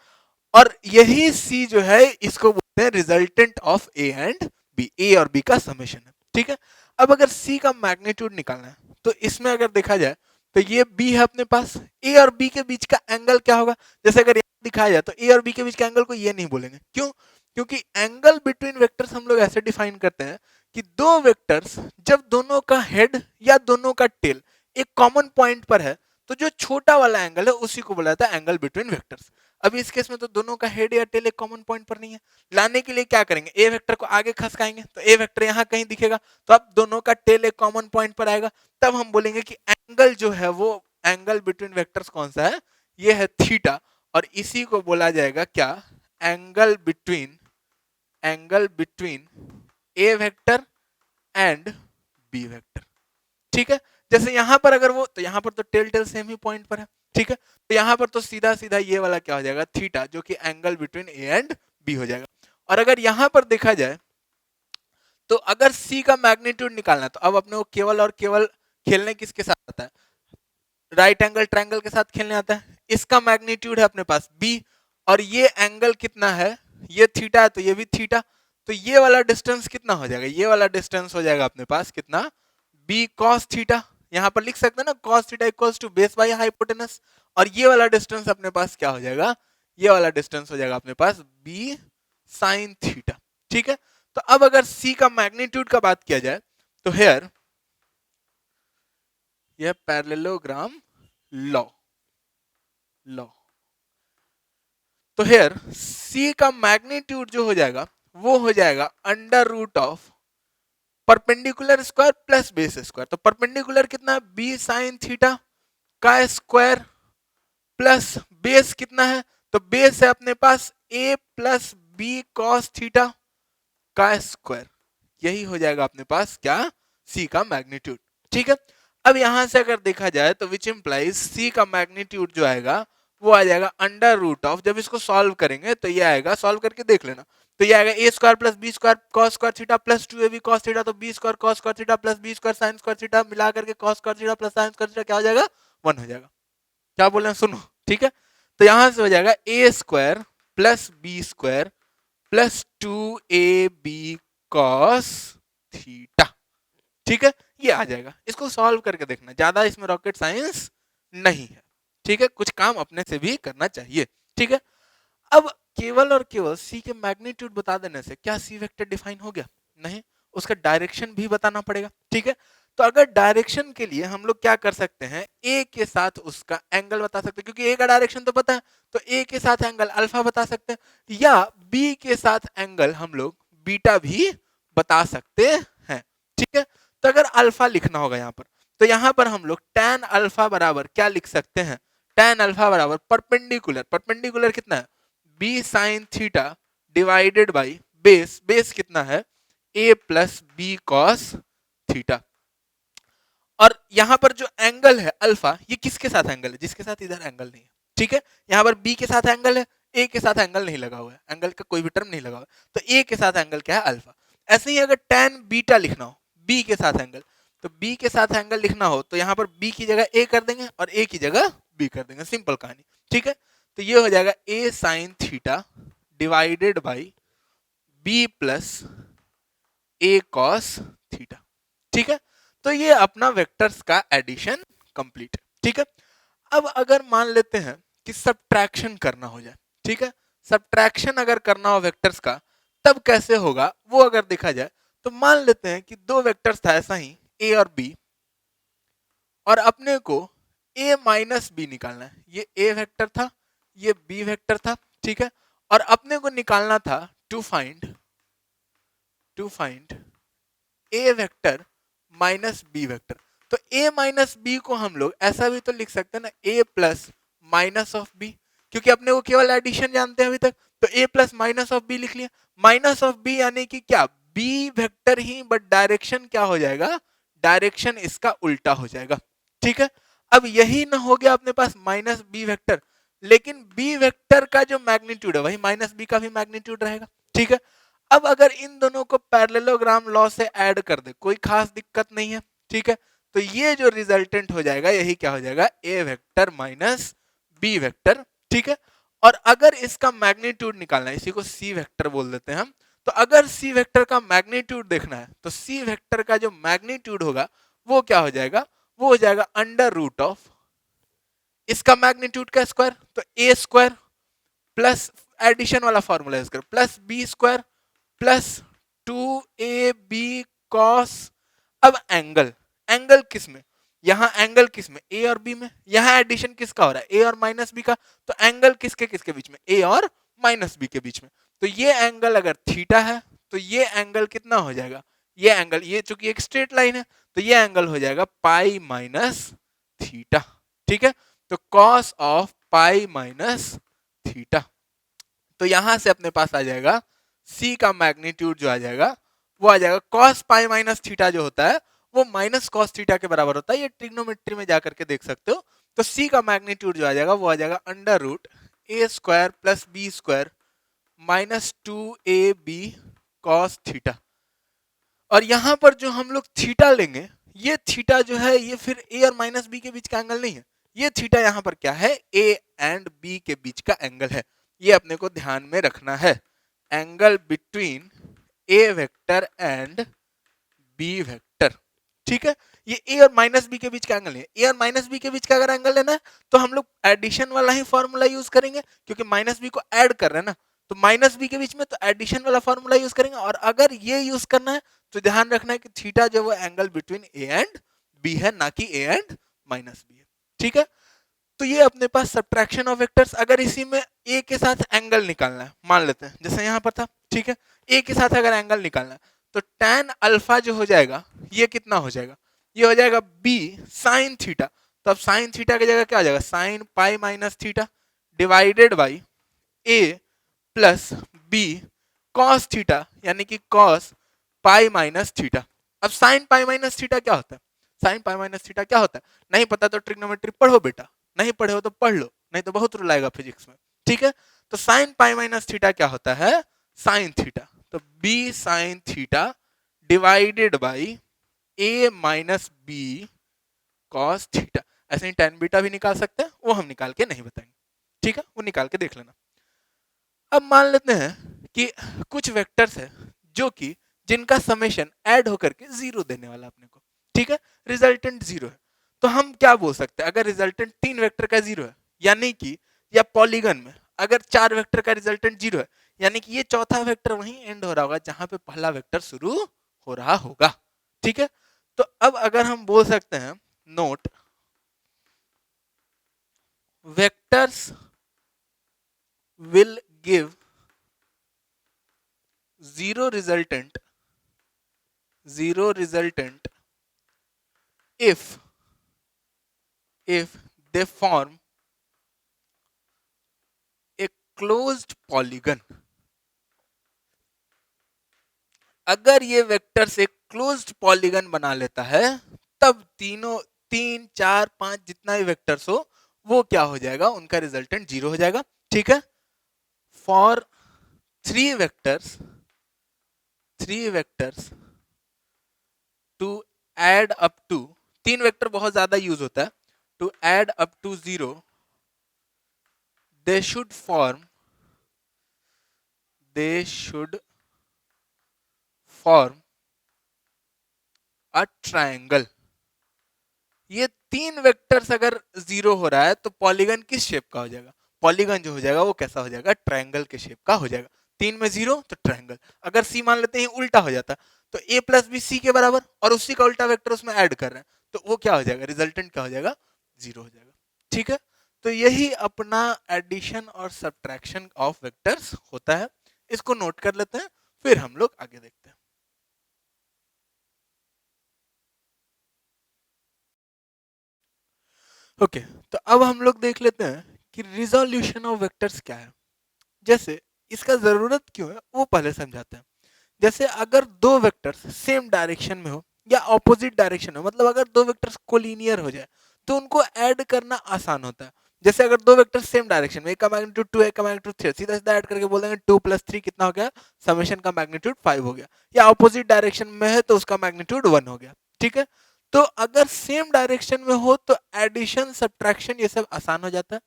और यही सी जो है इसको बोलते हैं resultant of A and B, A और बी का समेशन है। ठीक है, अब अगर सी का मैग्नीट्यूड निकालना है तो इसमें अगर देखा जाए तो ये बी है अपने पास, ए और बी के बीच का एंगल क्या होगा, जैसे अगर यहाँ दिखाया जाए तो ए और बी के बीच के एंगल को ये नहीं बोलेंगे, क्यों, क्योंकि एंगल बिटवीन वेक्टर्स हम लोग ऐसे डिफाइन करते हैं कि दो वेक्टर्स जब दोनों का हेड या दोनों का टेल एक कॉमन पॉइंट पर है तो जो छोटा वाला एंगल है उसी को बोला जाता है एंगल बिटवीन वेक्टर्स। अभी इस केस में तो दोनों का हेड या टेल एक कॉमन पॉइंट पर नहीं है, लाने के लिए क्या करेंगे, ए वेक्टर को आगे खसकाएंगे तो ए वेक्टर यहाँ कहीं दिखेगा, तो अब दोनों का टेल एक कॉमन पॉइंट पर आएगा, तब हम बोलेंगे कि एंगल जो है वो एंगल बिटवीन वेक्टर्स कौन सा है, ये है थीटा, और इसी को बोला जाएगा क्या, angle between A vector and B vector. ठीक है, जैसे यहां पर अगर वो, तो यहां पर तो टेल टेल सेम ही पॉइंट पर है। ठीक है, तो यहां पर तो सीधा सीधा ये वाला क्या हो जाएगा, थीटा, जो कि angle between A and B हो जाएगा। और अगर यहां पर देखा जाए तो अगर सी का मैग्नीट्यूड निकालना है तो अब अपने को केवल और केवल खेलने किसके साथ आता है, राइट एंगल ट्रायंगल के साथ खेलने आता है। इसका मैग्नीट्यूड है अपने पास बी, और ये एंगल कितना है, ये थीटा है तो ये भी थीटा, तो ये वाला डिस्टेंस कितना हो जाएगा, ये वाला डिस्टेंस हो जाएगा अपने पास कितना, b cos थीटा, यहाँ पर लिख सकते हैं ना cos theta equals to base by hypotenuse, और ये वाला डिस्टेंस अपने पास क्या हो जाएगा, ये वाला डिस्टेंस हो जाएगा अपने पास b sin थीटा। ठीक है, तो अब अगर c का मैग्नीट्यूड का बात किया जाए तो हेयर यह पैरेललोग्राम लॉ लॉ तो हेयर c का मैग्नीट्यूड जो हो जाएगा वो हो जाएगा under root of perpendicular square plus base square. तो परपेंडिकुलर कितना है, b साइन थीटा का स्क्वायर प्लस बेस कितना है, तो बेस है अपने पास a plus B cos theta का स्क्वायर, यही हो जाएगा अपने पास क्या, c का मैग्नीट्यूड। ठीक है, अब यहां से अगर देखा जाए तो विच इंप्लाइज c का मैग्नीट्यूड जो आएगा वो आ जाएगा अंडर रूट ऑफ, जब इसको सॉल्व करेंगे तो ये आएगा, सॉल्व करके देख लेना, तो ये आएगा A square plus B square cos square theta plus 2ab cos theta, तो B square cos square theta plus B square sine square theta मिला करके cos square theta plus sine square theta क्या हो जाएगा, 1 हो जाएगा। क्या बोल रहे हैं सुनो, ठीक है, तो यहां से हो जाएगा A square plus B square plus 2ab cos theta. ठीक है, ये आ जाएगा, इसको सॉल्व करके देखना, ज्यादा इसमें रॉकेट साइंस नहीं है। ठीक है, कुछ काम अपने से भी करना चाहिए। ठीक है, अब केवल और केवल c के मैग्नीट्यूड बता देने से क्या c वेक्टर डिफाइन हो गया, नहीं, उसका डायरेक्शन भी बताना पड़ेगा। ठीक है, तो अगर डायरेक्शन के लिए हम लोग क्या कर सकते हैं, a के साथ उसका एंगल बता सकते हैं, क्योंकि a का डायरेक्शन तो पता है, तो a के साथ एंगल अल्फा बता सकते हैं, या b के साथ एंगल हम लोग बीटा भी बता सकते हैं। ठीक है, तो अगर अल्फा लिखना होगा यहाँ पर, तो यहाँ पर हम लोग tan अल्फा बराबर क्या लिख सकते हैं, tan अल्फा बराबर परपेंडिकुलर, परपेंडिकुलर कितना है b sine theta divided by base, base कितना है a plus B cos theta, और यहां पर जो एंगल है अल्फा, ये किसके साथ एंगल है, जिसके साथ इधर एंगल नहीं है। ठीक है, यहां पर b के साथ एंगल है, a के साथ एंगल नहीं लगा हुआ है, एंगल का कोई भी टर्म नहीं लगा हुआ है, तो a के साथ एंगल क्या है अल्फा। ऐसे ही अगर tan बीटा लिखना हो b के साथ एंगल, तो b के साथ एंगल लिखना हो तो यहाँ पर b की जगह a कर देंगे और a की जगह b कर देंगे, सिंपल कहानी। ठीक है, तो ये हो जाएगा a sign theta divided by b plus a cos theta. ठीक है, तो ये अपना वेक्टर्स का एडिशन कंप्लीट। ठीक है, अब अगर मान लेते हैं कि सब्ट्रैक्शन करना हो जाए, ठीक है, सब्ट्रैक्शन अगर करना हो वेक्टर्स का तब कैसे होगा वो अगर देखा जाए, तो मान लेते हैं कि दो वेक्टर्स था ऐसा ही a और b, और अपने को a माइनस बी निकालना है, ये a वेक्टर था, ये b वेक्टर था। ठीक है, और अपने को निकालना था to find a vector minus B vector. तो a माइनस बी को हम लोग ऐसा भी तो लिख सकते हैं ना, a plus minus of B, क्योंकि अपने को केवल एडिशन जानते हैं अभी तक, तो a plus minus of B लिख लिया। माइनस ऑफ बी यानी कि क्या, b वेक्टर ही, बट डायरेक्शन क्या हो जाएगा, डायरेक्शन इसका उल्टा हो जाएगा। ठीक है, अब यही ना हो गया अपने पास माइनस बी वेक्टर, लेकिन b वेक्टर का जो मैग्नीट्यूड है वही माइनस बी का भी मैग्नीट्यूड रहेगा। ठीक है, अब अगर इन दोनों को पैरेललोग्राम लॉ से ऐड कर दे कोई खास दिक्कत नहीं है। ठीक है, तो ये जो रिजल्टेंट हो जाएगा यही क्या हो जाएगा, a vector minus B vector. ठीक है, और अगर इसका मैग्नीट्यूड निकालना है, इसी को c वेक्टर बोल देते हैं हम, तो अगर c वेक्टर का मैग्नीट्यूड देखना है तो c वेक्टर का जो मैग्नीट्यूड होगा वो क्या हो जाएगा, वो हो जाएगा अंडर रूट ऑफ इसका मैग्नीट्यूड का स्क्वायर, तो a स्क्वायर प्लस एडिशन वाला formula square plus B square plus 2ab cos। अब एंगल, एंगल किस में, यहां एंगल किस में, a और b में, यहां एडिशन किसका हो रहा है, a और माइनस b का, तो एंगल किसके किसके बीच में, a और माइनस b के बीच में। तो ये एंगल अगर थीटा है तो ये एंगल कितना हो जाएगा, ये एंगल, ये चूंकि एक स्ट्रेट लाइन है तो ये एंगल हो जाएगा पाई माइनस थीटा। ठीक है, तो cos of pi minus theta, तो यहां से अपने पास आ जाएगा c का मैग्नीट्यूड जो आ जाएगा वो आ जाएगा cos पाई माइनस थीटा जो होता है वो माइनस cos थीटा के बराबर होता है, ये ट्रिग्नोमेट्री में जाकर के देख सकते हो। तो c का मैग्नीट्यूड जो आ जाएगा वो आ जाएगा under root a square plus B square minus 2ab cos theta, और यहां पर जो हम लोग थीटा लेंगे, ये थीटा जो है ये फिर a और माइनस बी के बीच का एंगल नहीं है, ये थीटा यहां पर क्या है, a एंड b के बीच का एंगल है, ये अपने को ध्यान में रखना है, angle between A vector and B vector, ठीक है। ये ए और माइनस बी के बीच का एंगल है, ए और माइनस बी के बीच का अगर एंगल लेना है तो हम लोग एडिशन वाला ही फॉर्मूला यूज करेंगे, क्योंकि माइनस बी को ऐड कर रहे हैं ना, तो माइनस बी के बीच में तो एडिशन वाला फॉर्मूला यूज करेंगे। और अगर ये यूज करना है तो ध्यान रखना है कि थीटा जो वो angle between A and B है, ना कि ए एंड माइनस बी है, ठीक है। तो ये अपने पास सब्ट्रैक्शन ऑफ वेक्टर्स। अगर इसी में ए के साथ एंगल निकालना है, मान लेते हैं जैसे यहाँ पर था, ठीक है, ए के साथ अगर एंगल निकालना है तो tan अल्फा जो हो जाएगा ये कितना हो जाएगा, ये हो जाएगा b sin थीटा। तो अब sin थीटा की जगह क्या हो जाएगा, sin pi minus theta divided by a plus b cos theta, यानी कि cos पाई माइनस थीटा। अब sin पाई माइनस थीटा क्या होता है, sin पाई माइनस थीटा क्या होता है, नहीं पता तो ट्रिग्नोमेट्री पढ़ो बेटा, नहीं पढ़े हो तो पढ़ लो, नहीं तो बहुत रुलाएगा फिजिक्स में, ठीक है। तो sin पाई माइनस थीटा क्या होता है, sin थीटा। तो b sin theta divided by a minus B cos theta. ऐसे ही tan बीटा भी निकाल सकते हैं, वो हम निकाल के नहीं बताएंगे, ठीक है, वो निकाल के देख लेना। अब मान लेते हैं कि कुछ वेक्टर्स है जो कि जिनका समेशन ऐड होकर के जीरो देने वाला अपने को, ठीक है, रिजल्टेंट जीरो है। तो हम क्या बोल सकते हैं, अगर रिजल्टेंट 3 वेक्टर का जीरो है, यानी कि या पॉलीगन में अगर 4 वेक्टर का रिजल्टेंट जीरो है, यानी कि ये चौथा वेक्टर वहीं एंड हो रहा होगा जहां पे पहला वेक्टर शुरू हो रहा होगा, ठीक है। तो अब अगर हम बोल सकते हैं note vectors will give zero resultant if they form a closed polygon। अगर ये वेक्टर्स एक क्लोज्ड पॉलीगन बना लेता है तब तीनों 3 4 5 जितना भी वेक्टर्स हो वो क्या हो जाएगा, उनका रिजल्टेंट जीरो हो जाएगा, ठीक है। For three vectors to add up to, 3 वेक्टर बहुत ज्यादा यूज होता है, to add up to zero they should form a triangle. ये 3 वेक्टर्स अगर जीरो हो रहा है तो पॉलीगन किस शेप का हो जाएगा, पॉलीगन जो हो जाएगा वो कैसा हो जाएगा, ट्रायंगल के शेप का हो जाएगा। 3 में जीरो तो ट्रायंगल। अगर सी मान लेते हैं उल्टा हो जाता तो ए प्लस बी सी के बराबर और उसी का उल्टा वेक्टर उसमें ऐड कर रहे हैं तो वो क्या हो जाएगा, रिजल्टेंट क्या हो जाएगा, जीरो हो जाएगा, ठीक है। तो यही अपना एडिशन और सब्ट्रैक्शन ऑफ वेक्टर्स होता है, इसको नोट कर लेते हैं, फिर हम लोग आगे देखते हैं। ओके तो अब हम लोग देख लेते हैं कि रिजोल्यूशन ऑफ वेक्टर्स क्या है। जैसे इसका जरूरत क्यों है वो पहले समझाते हैं। जैसे अगर दो वेक्टर्स सेम डायरेक्शन में हो या ऑपोजिट डायरेक्शन में, मतलब अगर दो वेक्टर्स कोलिनियर हो जाए तो उनको ऐड करना आसान होता है। जैसे अगर दो वेक्टर सेम डायरेक्शन में, एक का मैग्नीट्यूड 2 एक का मैग्नीट्यूड 3, सीधा सीधा ऐड करके बोल देंगे 2 + 3 कितना हो गया, समेशन का मैग्नीट्यूड 5 हो गया। या ऑपोजिट डायरेक्शन में है तो उसका मैग्नीट्यूड 1 हो गया, ठीक है। तो अगर सेम डायरेक्शन में हो तो एडिशन सब्ट्रैक्शन ये सब आसान हो जाता है।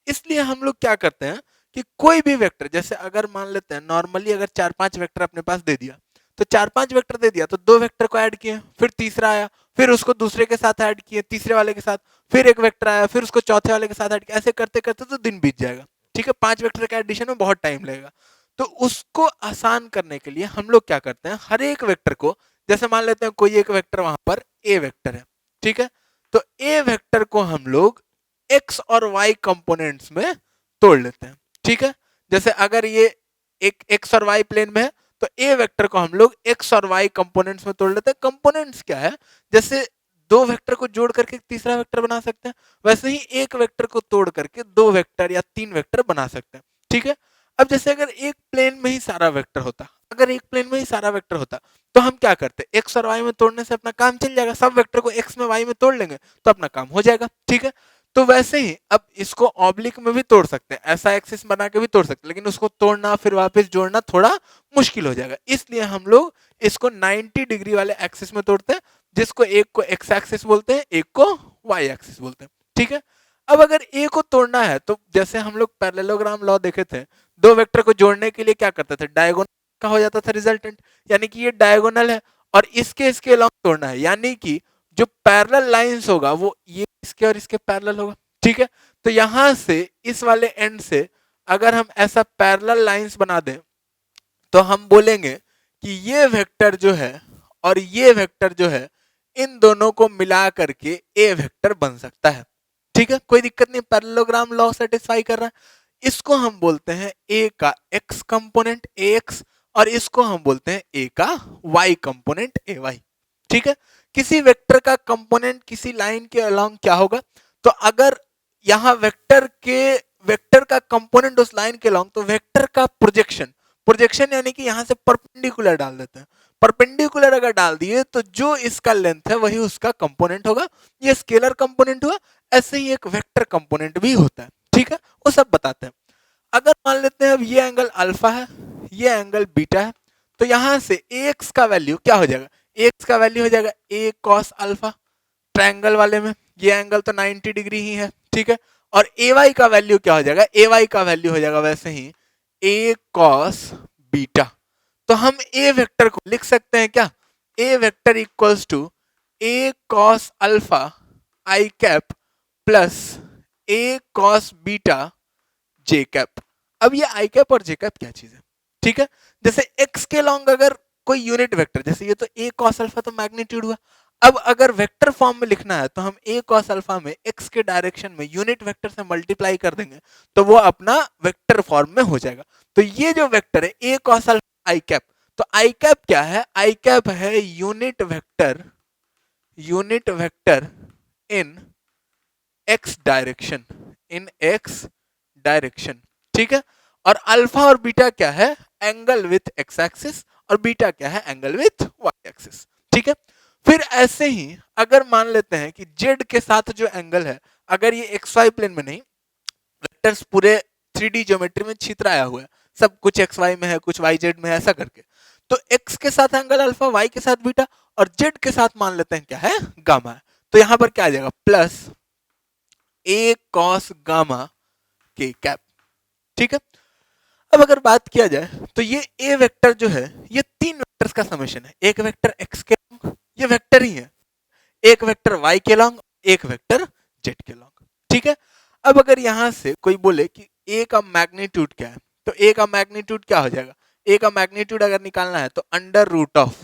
इसलिए हम लोग क्या करते हैं कि कोई भी वेक्टर, जैसे अगर मान लेते हैं नॉर्मली अगर 4-5 वेक्टर अपने पास दे दिया तो 4-5 वेक्टर दे दिया तो 2 वेक्टर को ऐड किए, फिर तीसरा आया, फिर उसको दूसरे के साथ ऐड किए, तीसरे वाले के साथ, फिर एक वेक्टर आया, फिर उसको चौथे वाले के साथ ऐड किया, ऐसे करते करते तो दिन बीत जाएगा, ठीक है। 5 वेक्टर के एडिशन में बहुत टाइम लगेगा। तो उसको आसान करने के लिए हम लोग क्या करते हैं, हर एक वेक्टर को, जैसे मान लेते हैं कोई एक वेक्टर वहां पर ए वेक्टर है, ठीक है, तो ए वेक्टर को हम लोग एक्स और वाई कंपोनेंट्स में तोड़ लेते हैं, ठीक है। जैसे अगर ये एक एक्स और वाई प्लेन में है तो ए वेक्टर को हम लोग एक्स और वाई कंपोनेंट्स में तोड़ लेते हैं। कंपोनेंट्स क्या है, जैसे दो वेक्टर को जोड़ करके तीसरा वेक्टर बना सकते हैं, वैसे ही एक वेक्टर को तोड़ करके 2 वेक्टर या 3 वेक्टर बना सकते हैं, ठीक है। अब जैसे अगर एक प्लेन में ही सारा वेक्टर होता, अगर एक प्लेन में ही सारा वेक्टर होता तो हम क्या करते, एक्स और वाई में तोड़ने से अपना काम चल जाएगा, सब वेक्टर को एक्स में वाई में तोड़ लेंगे तो अपना काम हो जाएगा, ठीक है। तो वैसे ही अब इसको ऑब्लिक में भी तोड़ सकते हैं, ऐसा एक्सिस बना के भी तोड़ सकते हैं, लेकिन उसको तोड़ना फिर वापस जोड़ना थोड़ा मुश्किल हो जाएगा। इसलिए हम लोग इसको 90 डिग्री वाले एक्सिस में तोड़ते हैं, जिसको एक को एक्स एक्सिस बोलते हैं, एक को वाई एक्सिस बोलते हैं, ठीक है। अब अगर ए को तोड़ना है तो जैसे हम लोग पैरेललोग्राम लॉ देखे थे, दो वेक्टर को जोड़ने के लिए क्या करते थे, डायगोनल का हो जाता था रिजल्टेंट, यानी कि ये डायगोनल है और इसके अलॉन्ग तोड़ना है, यानी कि जो पैरेलल लाइंस होगा वो ये इसके और इसके पैरेलल होगा। ठीक है, तो यहां से इस वाले एंड से अगर हम ऐसा पैरेलल लाइंस बना दें तो हम बोलेंगे कि ये वेक्टर जो है और ये वेक्टर जो है इन दोनों को मिला करके ए वेक्टर बन सकता है। ठीक है, कोई दिक्कत नहीं, पैरेललोग्राम लॉ सेटिस्फाई कर रहा है। इसको हम बोलते हैं ए का एक्स कंपोनेंट ए एक्स और इसको हम बोलते हैं ए का वाई कंपोनेंट ए वाई। ठीक है, किसी वेक्टर का कंपोनेंट किसी लाइन के अलोंग क्या होगा, तो अगर यहां वेक्टर का कंपोनेंट उस लाइन के अलोंग, तो वेक्टर का प्रोजेक्शन, प्रोजेक्शन यानी कि यहां से परपेंडिकुलर डाल देते हैं, परपेंडिकुलर अगर डाल दिए तो जो इसका लेंथ है वही उसका कंपोनेंट होगा। ये स्केलर कंपोनेंट हुआ, ऐसे ही एक वेक्टर कंपोनेंट भी होता है। ठीक है, वो सब बताते हैं। अगर मान लेते हैं अब ये एंगल अल्फा है, ये एंगल बीटा है, तो यहां से एक्स का वैल्यू क्या हो जाएगा, एक्स का वैल्यू हो जाएगा ए कॉस अल्फा, ट्रायंगल वाले में ये एंगल तो 90 डिग्री ही है। ठीक है, और ए वाई का वैल्यू क्या हो जाएगा, ए वाई का वैल्यू हो जाएगा वैसे ही ए कॉस बीटा। तो हम ए वेक्टर को लिख सकते हैं क्या, A vector equals to A cos alpha I cap plus A cos beta J cap. अब ये आई कैप और जे कैप क्या चीज है। ठीक है, जैसे एक्स के लॉन्ग अगर कोई यूनिट वेक्टर, जैसे ये तो ए कॉस अल्फा तो मैग्नीट्यूड हुआ, अब अगर वेक्टर फॉर्म में लिखना है तो हम ए कॉस अल्फा में एक्स के डायरेक्शन में यूनिट वेक्टर से मल्टीप्लाई कर देंगे तो वो अपना वेक्टर फॉर्म में हो जाएगा। तो ये जो वेक्टर है ए कॉस अल्फा आई कैप, तो आई कैप क्या है, आई कैप है यूनिट वेक्टर इन एक्स डायरेक्शन, इन एक्स डायरेक्शन। ठीक है, और अल्फा और बीटा क्या है, एंगल विथ एक्स एक्सिस, और बीटा क्या है, एंगल विथ वाई एक्सिस। ठीक है, फिर ऐसे ही अगर मान लेते हैं कि जेड के साथ जो एंगल है, अगर ये एक्स वाई प्लेन में नहीं, वेक्टर्स पूरे 3D ज्योमेट्री में छितराया हुआ है, सब कुछ एक्स वाई में है, कुछ वाई जेड में है, ऐसा करके, तो एक्स के साथ एंगल अल्फा, वाई के साथ बीटा, और जेड के साथ मान लेते हैं क्या है, गामा है। तो यहां पर क्या आ जाएगा, प्लस ए कॉस गामा के कैप। ठीक है, अब अगर बात किया जाए तो ये ए वेक्टर जो है ये तीन वेक्टर्स का समेशन है, एक वेक्टर एक्स के लॉन्ग, ये वेक्टर ही है, एक वेक्टर वाई के लॉन्ग, एक वेक्टर जेड के लॉन्ग। ठीक है, अब अगर यहां से कोई बोले कि ए का मैग्नीट्यूड क्या है, तो ए का मैग्नीट्यूड क्या हो जाएगा, ए का मैग्नीट्यूड अगर निकालना है तो अंडर रूट ऑफ,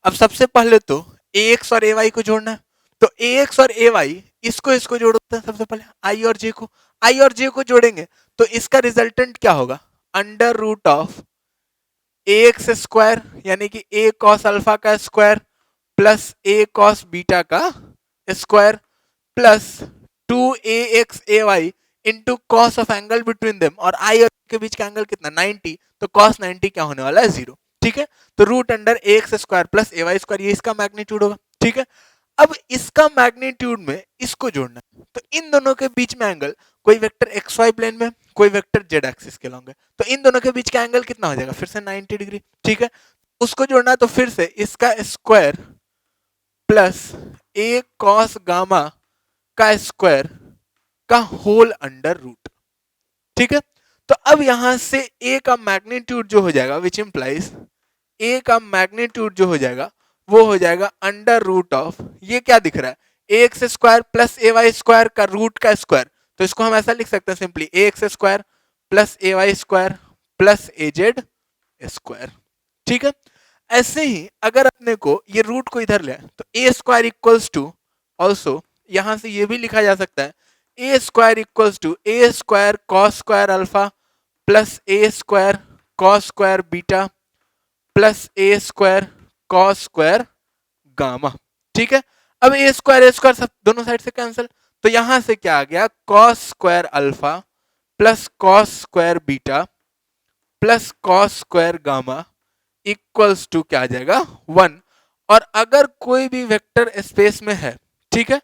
अब सबसे पहले तो ए एक्स और ए वाई को जोड़ना है, तो ए एक्स और ए वाई इसको जोड़ते हैं सबसे पहले, आई और जे को जोड़ेंगे तो इसका रिजल्टेंट क्या होगा, under root of A X square यानी कि ए कॉस अल्फा का square plus A cos beta का square plus 2ax ay into cos of angle between them, और आई और के बीच का एंगल कितना 90, तो कॉस 90 क्या होने वाला है, 0। ठीक है, तो root under A X square plus A Y square, ये इसका मैग्नीट्यूड होगा। ठीक है, अब इसका मैग्नीट्यूड में इसको जोड़ना है, तो इन दोनों के बीच में एंगल, कोई वेक्टर एक्स वाई प्लेन में, कोई वेक्टर जेड एक्सिस के लॉन्ग है, तो इन दोनों के बीच का एंगल कितना हो जाएगा, फिर से 90 डिग्री। ठीक है, उसको जोड़ना है तो फिर से इसका square plus A cos gamma का स्क्वायर का होल अंडर रूट। ठीक है, तो अब यहां से ए का मैग्नीट्यूड जो हो जाएगा, विच इंप्लाइज ए का मैग्नीट्यूड जो हो जाएगा वो हो जाएगा अंडर रूट ऑफ, ये क्या दिख रहा है, A X square plus A Y square का रूट का स्क्वायर, तो इसको हम ऐसा लिख सकते हैं simply A X square plus A Y square plus A Z square. ठीक है, ऐसे ही अगर अपने को ये रूट को इधर ले तो A square equals to, also यहां से ये भी लिखा जा सकता है A square equals to A square cos square alpha plus A square cos square beta plus A square cos square gamma. ठीक है, अब ए स्क्वायर सब दोनों साइड से कैंसिल, तो यहां से क्या आ गया, cos square alpha plus cos square beta plus cos square gamma equals to क्या आ जाएगा 1। और अगर कोई भी वेक्टर स्पेस में है, ठीक है,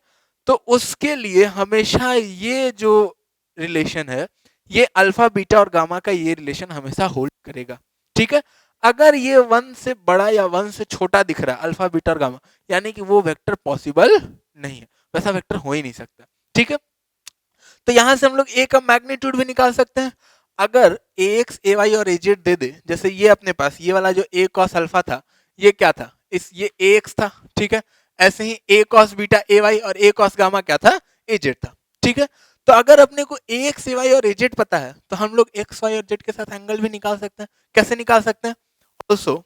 तो उसके लिए हमेशा ये जो रिलेशन है, ये अल्फा बीटा और गामा का ये रिलेशन हमेशा होल्ड करेगा। ठीक है, अगर ये 1 से बड़ा या 1 से छोटा दिख रहा है अल्फा बीटा और गामा, यानी कि वो वेक्टर पॉसिबल नहीं है, वैसा वेक्टर हो ही नहीं सकता। ठीक है, तो यहां से हम लोग ए का मैग्नीट्यूड भी निकाल सकते हैं। अगर ए एक्स ए वाई और ए जेड दे दे, जैसे ये अपने पास ये वाला जो ए कॉस अल्फा था, ये क्या था, ये ए एक्स था, ठीक है। ऐसे ही ए कॉस बीटा ए वाई और ए कॉस गामा क्या था, ए जेड था, ठीक है। तो अगर अपने को ए एक्स ए वाई और ए जेड पता है तो हम लोग एक्स वाई और जेड के साथ एंगल भी निकाल सकते हैं। कैसे निकाल सकते हैं? ऑल्सो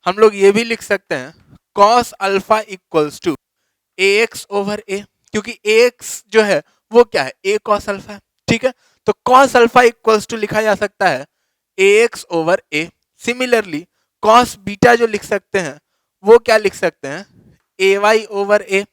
हम लोग ये भी लिख सकते हैं cos alpha equals to A X over A, क्योंकि ए एक्स जो है वो क्या है, ए कॉस अल्फा है, ठीक है। तो कॉस अल्फा इक्वल्स टू लिखा जा सकता है A X over A. Similarly cos beta जो लिख सकते हैं वो क्या लिख सकते हैं, ए वाई ओवर ए।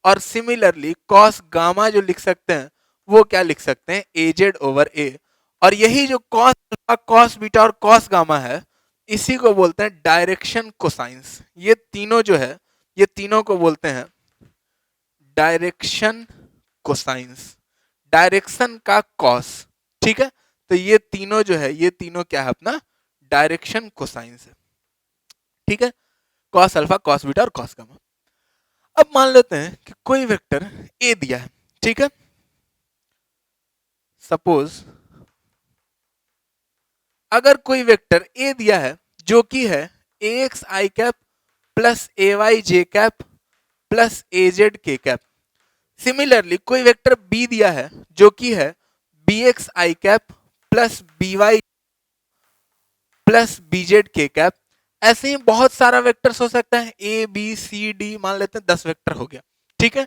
और सिमिलरली कॉस गामा जो लिख सकते हैं वो क्या लिख सकते हैं, ए जेड ओवर ए। और यही जो कॉस अल्फा कॉस बीटा और कॉस गामा है, इसी को बोलते हैं डायरेक्शन कोसाइंस। ये तीनों जो है, ये तीनों को बोलते हैं डायरेक्शन कोसाइंस, डायरेक्शन का कॉस, ठीक है। तो ये तीनों जो है, ये तीनों क्या है अपना डायरेक्शन कोसाइंस है, ठीक है। कॉस अल्फा कॉस बीटा और कॉस गामा। अब मान लेते हैं कि कोई वेक्टर ए दिया है, ठीक है। सपोज अगर कोई वेक्टर ए दिया है जो कि है A X I cap plus A Y J cap plus A Z K cap. Similarly कोई वेक्टर बी दिया है जो कि है B X I cap plus B Y plus B Z K cap. ऐसे ही बहुत सारा वेक्टर्स हो सकता है, ए बी सी डी, मान लेते हैं 10 वेक्टर हो गया, ठीक है।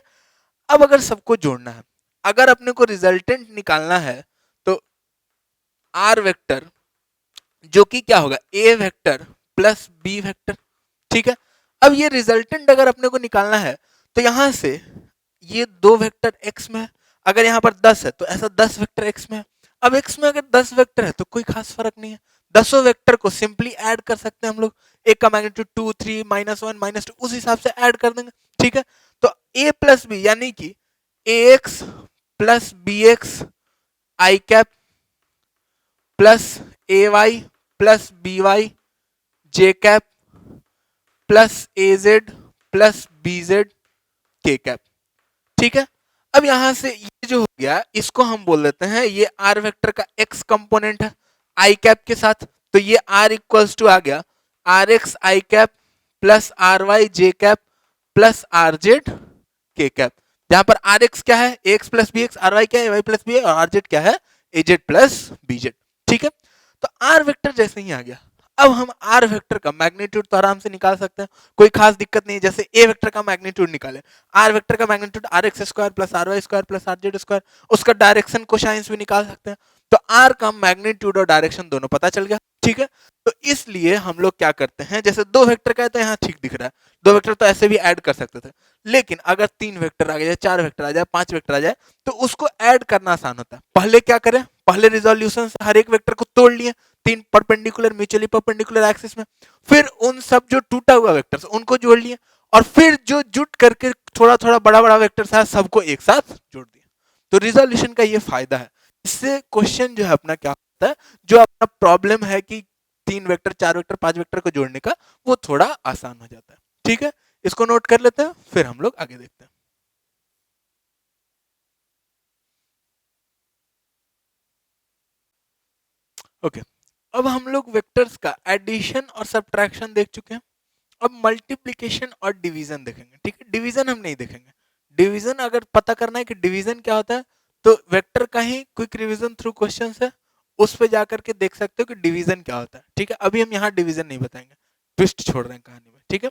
अब अगर सबको जोड़ना है, अगर अपने को रिजल्टेंट निकालना है, तो आर वेक्टर जो कि क्या होगा, ए वेक्टर प्लस बी वेक्टर, ठीक है। अब ये रिजल्टेंट अगर अपने को निकालना है तो यहां से ये दो वेक्टर एक्स में है, अगर यहाँ पर 10 है तो ऐसा 10 वेक्टर एक्स में है। अब एक्स में अगर 10 वेक्टर है तो कोई खास फर्क नहीं है, 10 वेक्टर को सिंपली ऐड कर सकते हैं हम लोग। एक का मैग्नीट्यूड 2 3 -1 -2 उस हिसाब से ऐड कर देंगे, ठीक है। तो ए प्लस बी यानी कि A x plus B X I cap plus A Y plus B Y J cap plus A Z plus B Z K cap, ठीक है। अब यहां से ये जो हो गया इसको हम बोल देते हैं, ये आर वेक्टर का एक्स कंपोनेंट है आई कैप के साथ, तो ये आर इक्वल्स टू आ गया R X I cap plus R Y J cap plus R Z K cap. जहां पर आर एक्स क्या है, X plus B X, R Y क्या है, वाई प्लस बी, और आर जेड क्या है, A Z plus B Z, ठीक है। तो आर वेक्टर जैसे ही आ गया, अब हम आर वेक्टर का मैग्नीट्यूड तो आराम से निकाल सकते हैं, कोई खास दिक्कत नहीं है। जैसे ए वेक्टर का मैग्नीट्यूड निकाले, आर वेक्टर का magnitude R X square plus R Y square plus R Z square, उसका डायरेक्शन कोसाइंस भी निकाल सकते हैं। तो आर का मैग्नीट्यूड और डायरेक्शन दोनों पता चल गया, ठीक है। तो इसलिए हम लोग क्या करते हैं, जैसे दो वेक्टर का है तो यहाँ ठीक दिख रहा है, दो वेक्टर तो ऐसे भी ऐड कर सकते थे, लेकिन अगर 3 वेक्टर आ जाए, 4 वेक्टर आ जाए, 5 वेक्टर आ जाए, तो उसको ऐड करना आसान होता है। पहले क्या करें, पहले रिजोल्यूशन से हर एक वेक्टर को तोड़ लिए 3 परपेंडिकुलर म्यूचुअली परपेंडिकुलर एक्सिस में, फिर उन सब जो टूटा हुआ वेक्टर्स उनको जोड़ लिए, और फिर जो जुट करके थोड़ा थोड़ा बड़ा बड़ा वेक्टर्स है सबको एक साथ जोड़ दिया। तो रिजोल्यूशन का ये फायदा है, इससे क्वेश्चन जो है अपना क्या होता है, जो अपना प्रॉब्लम है कि 3 वेक्टर 4 वेक्टर 5 वेक्टर को जोड़ने का, वो थोड़ा आसान हो जाता है, ठीक है। इसको नोट कर लेते हैं, फिर हम लोग आगे देखते हैं। ओके, अब हम लोग वेक्टर्स का एडिशन और सब्ट्रैक्शन देख चुके हैं, अब मल्टीप्लिकेशन और डिवीजन देखेंगे, ठीक है। डिवीजन हम नहीं देखेंगे, डिवीजन अगर पता करना है कि डिवीजन क्या होता है, तो वेक्टर का ही क्विक रिवीजन थ्रू क्वेश्चन है, उस पे जाकर के देख सकते हो कि डिवीजन क्या होता है, ठीक है। अभी हम यहाँ डिवीजन नहीं बताएंगे, ट्विस्ट छोड़ रहे हैं कहानी में, ठीक है।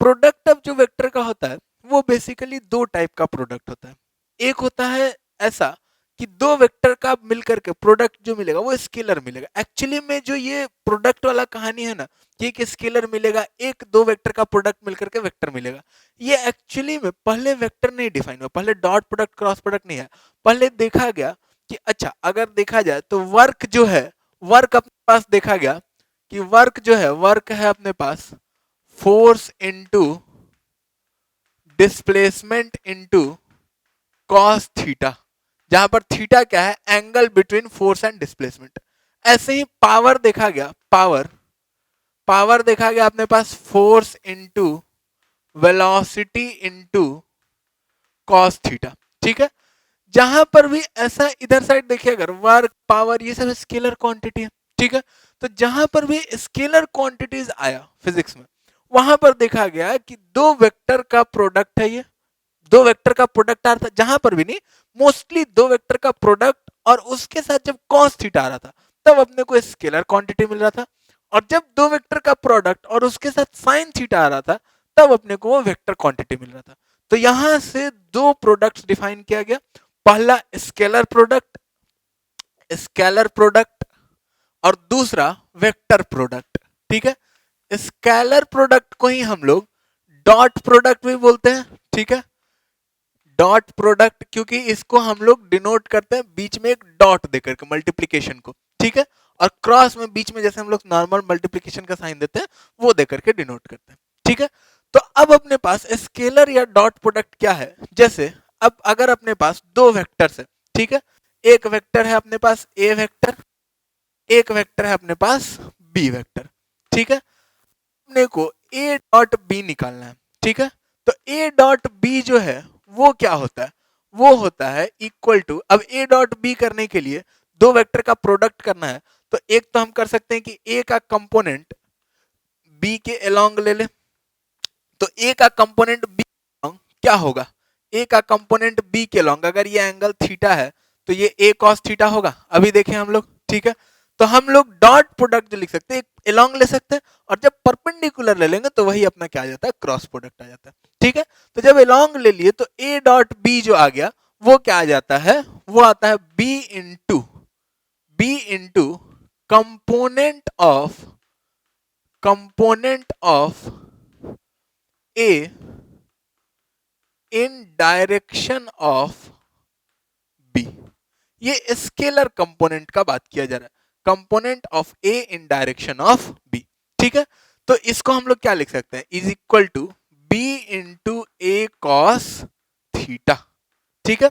प्रोडक्ट अब जो वेक्टर का होता है वो बेसिकली दो टाइप का प्रोडक्ट होता है। एक होता है ऐसा कि दो वेक्टर का मिलकर के प्रोडक्ट जो मिलेगा वो स्केलर मिलेगा। एक्चुअली में जो ये प्रोडक्ट वाला कहानी है ना, कि एक स्केलर मिलेगा, एक दो वेक्टर का प्रोडक्ट मिलकर के वेक्टर मिलेगा, ये एक्चुअली में पहले वेक्टर नहीं डिफाइन हुआ, पहले डॉट प्रोडक्ट क्रॉस प्रोडक्ट नहीं है। पहले देखा गया कि अच्छा अगर देखा जाए तो वर्क जो है, वर्क अपने पास देखा गया कि वर्क जो है, वर्क है अपने पास force into displacement into cos theta, जहां पर थीटा क्या है, angle between force and displacement. ऐसे ही पावर देखा गया, पावर पावर देखा गया अपने पास force into velocity into cos theta, ठीक है। जहां पर भी ऐसा इधर साइड देखिए, अगर वर्क पावर ये सब स्केलर क्वांटिटी है, ठीक है। तो जहां पर भी स्केलर क्वांटिटीज आया फिजिक्स में, वहां पर देखा गया कि दो वेक्टर का प्रोडक्ट है, ये दो वेक्टर का प्रोडक्ट आ रहा था, जहां पर भी नहीं, मोस्टली दो वेक्टर का प्रोडक्ट, और उसके साथ जब कॉस थीटा आ रहा था तब अपने को स्केलर क्वांटिटी मिल रहा था, और जब दो वेक्टर का प्रोडक्ट और उसके साथ साइन थीटा आ रहा था तब अपने को वो वेक्टर क्वांटिटी मिल रहा था। तो यहां से दो प्रोडक्ट्स डिफाइन किया गया, पहला स्केलर प्रोडक्ट और दूसरा वेक्टर प्रोडक्ट, ठीक है। स्केलर प्रोडक्ट को ही हम लोग डॉट प्रोडक्ट भी बोलते हैं, ठीक है। डॉट प्रोडक्ट, क्योंकि इसको हम लोग डिनोट करते हैं बीच में एक डॉट देकर के मल्टीप्लीकेशन को, ठीक है, और क्रॉस में बीच में जैसे हम लोग नॉर्मल मल्टीप्लीकेशन का साइन देते हैं वो देकर के डिनोट करते हैं, ठीक है। तो अब अपने पास स्केलर या डॉट प्रोडक्ट क्या है, जैसे अब अगर अपने पास दो वेक्टर्स है, ठीक है, एक वेक्टर है अपने पास ए वेक्टर, एक वेक्टर है अपने पास बी वेक्टर, ठीक है। अपने को ए डॉट बी निकालना है, ठीक है। तो ए डॉट बी जो है वो क्या होता है, वो होता है इक्वल टू, अब ए डॉट बी करने के लिए दो वेक्टर का प्रोडक्ट करना है, तो एक तो हम कर सकते हैं कि ए का कंपोनेंट बी के अलोंग ले ले, तो ए का कंपोनेंट बी क्या होगा, ए का कंपोनेंट बी के अलोंग, अगर ये एंगल थीटा है तो ये ए कॉस थीटा होगा, अभी देखें हम लोग, ठीक है। तो हम लोग डॉट प्रोडक्ट जो लिख सकते हैं, अलोंग ले सकते हैं, और जब परपेंडिकुलर ले लेंगे तो वही अपना क्या आ जाता है, क्रॉस प्रोडक्ट आ जाता है, ठीक है। तो जब अलोंग ले लिए तो ए डॉट बी जो आ गया वो क्या आ जाता है, वो आता है B into component of A in direction of B. ये स्केलर कंपोनेंट का बात किया जा रहा है, component of A in direction of B, ठीक है। तो इसको हम लोग क्या लिख सकते हैं, is equal to B into A cos theta, ठीक है।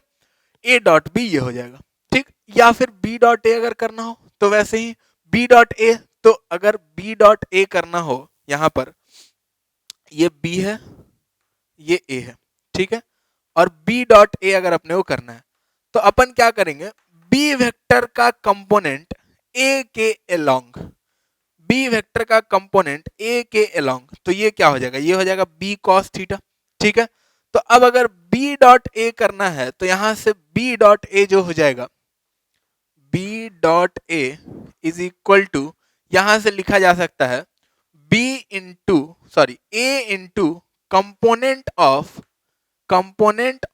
ए डॉट बी ये हो जाएगा, ठीक। या फिर बी डॉट ए अगर करना हो तो वैसे ही बी डॉट ए, तो अगर बी डॉट ए करना हो, यहां पर ये बी है ये ए है, ठीक है, और बी डॉट ए अगर अपने को करना है तो अपन क्या करेंगे, बी वेक्टर का कंपोनेंट ए के अलोंग, बी वेक्टर का कंपोनेंट ए के अलोंग, तो ये क्या हो जाएगा, ये हो जाएगा बी कॉस थीटा, ठीक है। तो अब अगर बी डॉट ए करना है तो यहां से बी डॉट ए जो हो जाएगा, B dot A is equal to, यहां से लिखा जा सकता है B into A into component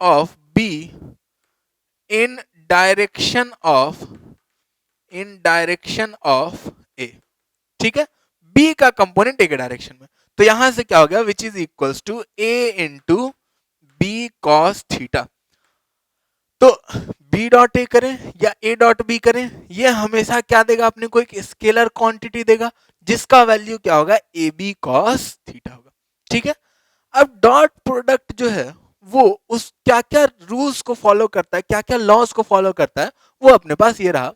of B in direction of A, ठीक है। बी का कंपोनेंट ए के डायरेक्शन में, तो यहां से क्या हो गया, which is equals to A into B cos theta. तो बी डॉट ए करें या ए डॉट बी करें, ये हमेशा क्या देगा, अपने को एक स्केलर क्वांटिटी देगा जिसका वैल्यू क्या होगा, ए बी कॉस थीटा होगा, ठीक है। अब डॉट प्रोडक्ट जो है वो उस क्या क्या रूल्स को फॉलो करता है, क्या क्या लॉज को फॉलो करता है, वो अपने पास ये रहा।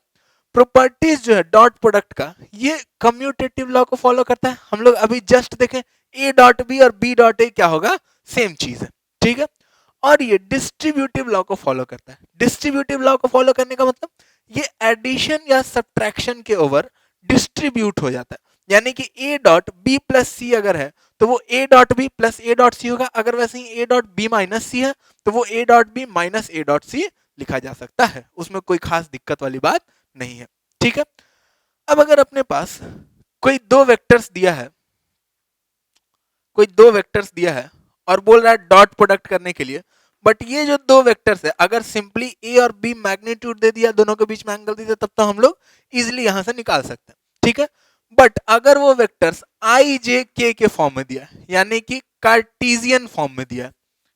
प्रॉपर्टीज जो है डॉट प्रोडक्ट का, ये कम्यूटेटिव लॉ को फॉलो करता है, हम लोग अभी जस्ट देखें, ए डॉट बी और बी डॉट ए क्या होगा, सेम चीज है, ठीक है। और ये डिस्ट्रीब्यूटिव लॉ को फॉलो करता है, डिस्ट्रीब्यूटिव लॉ को फॉलो करने का मतलब ये एडिशन या सब्ट्रैक्शन के ओवर डिस्ट्रीब्यूट हो जाता है, यानी कि A dot B plus C अगर है तो वो A dot B plus A dot C होगा, अगर वैसे ही A dot B minus C है तो वो A dot B minus A dot C लिखा जा सकता है, उसमें कोई खास दिक्कत वाली बात नहीं है, ठीक है। अब अगर अपने पास कोई दो वेक्टर्स दिया है और बोल रहा है डॉट प्रोडक्ट करने के लिए, बट ये जो दो वेक्टर्स है अगर सिंपली ए और बी मैग्नीट्यूड दे दिया, दोनों के बीच में एंगल दे दिया, तब तो हम लोग इजिली यहां से निकाल सकते हैं, ठीक है। बट अगर वो वेक्टर्स आई जे के फॉर्म में दिया है, यानी कि कार्टीजियन फॉर्म में दिया है,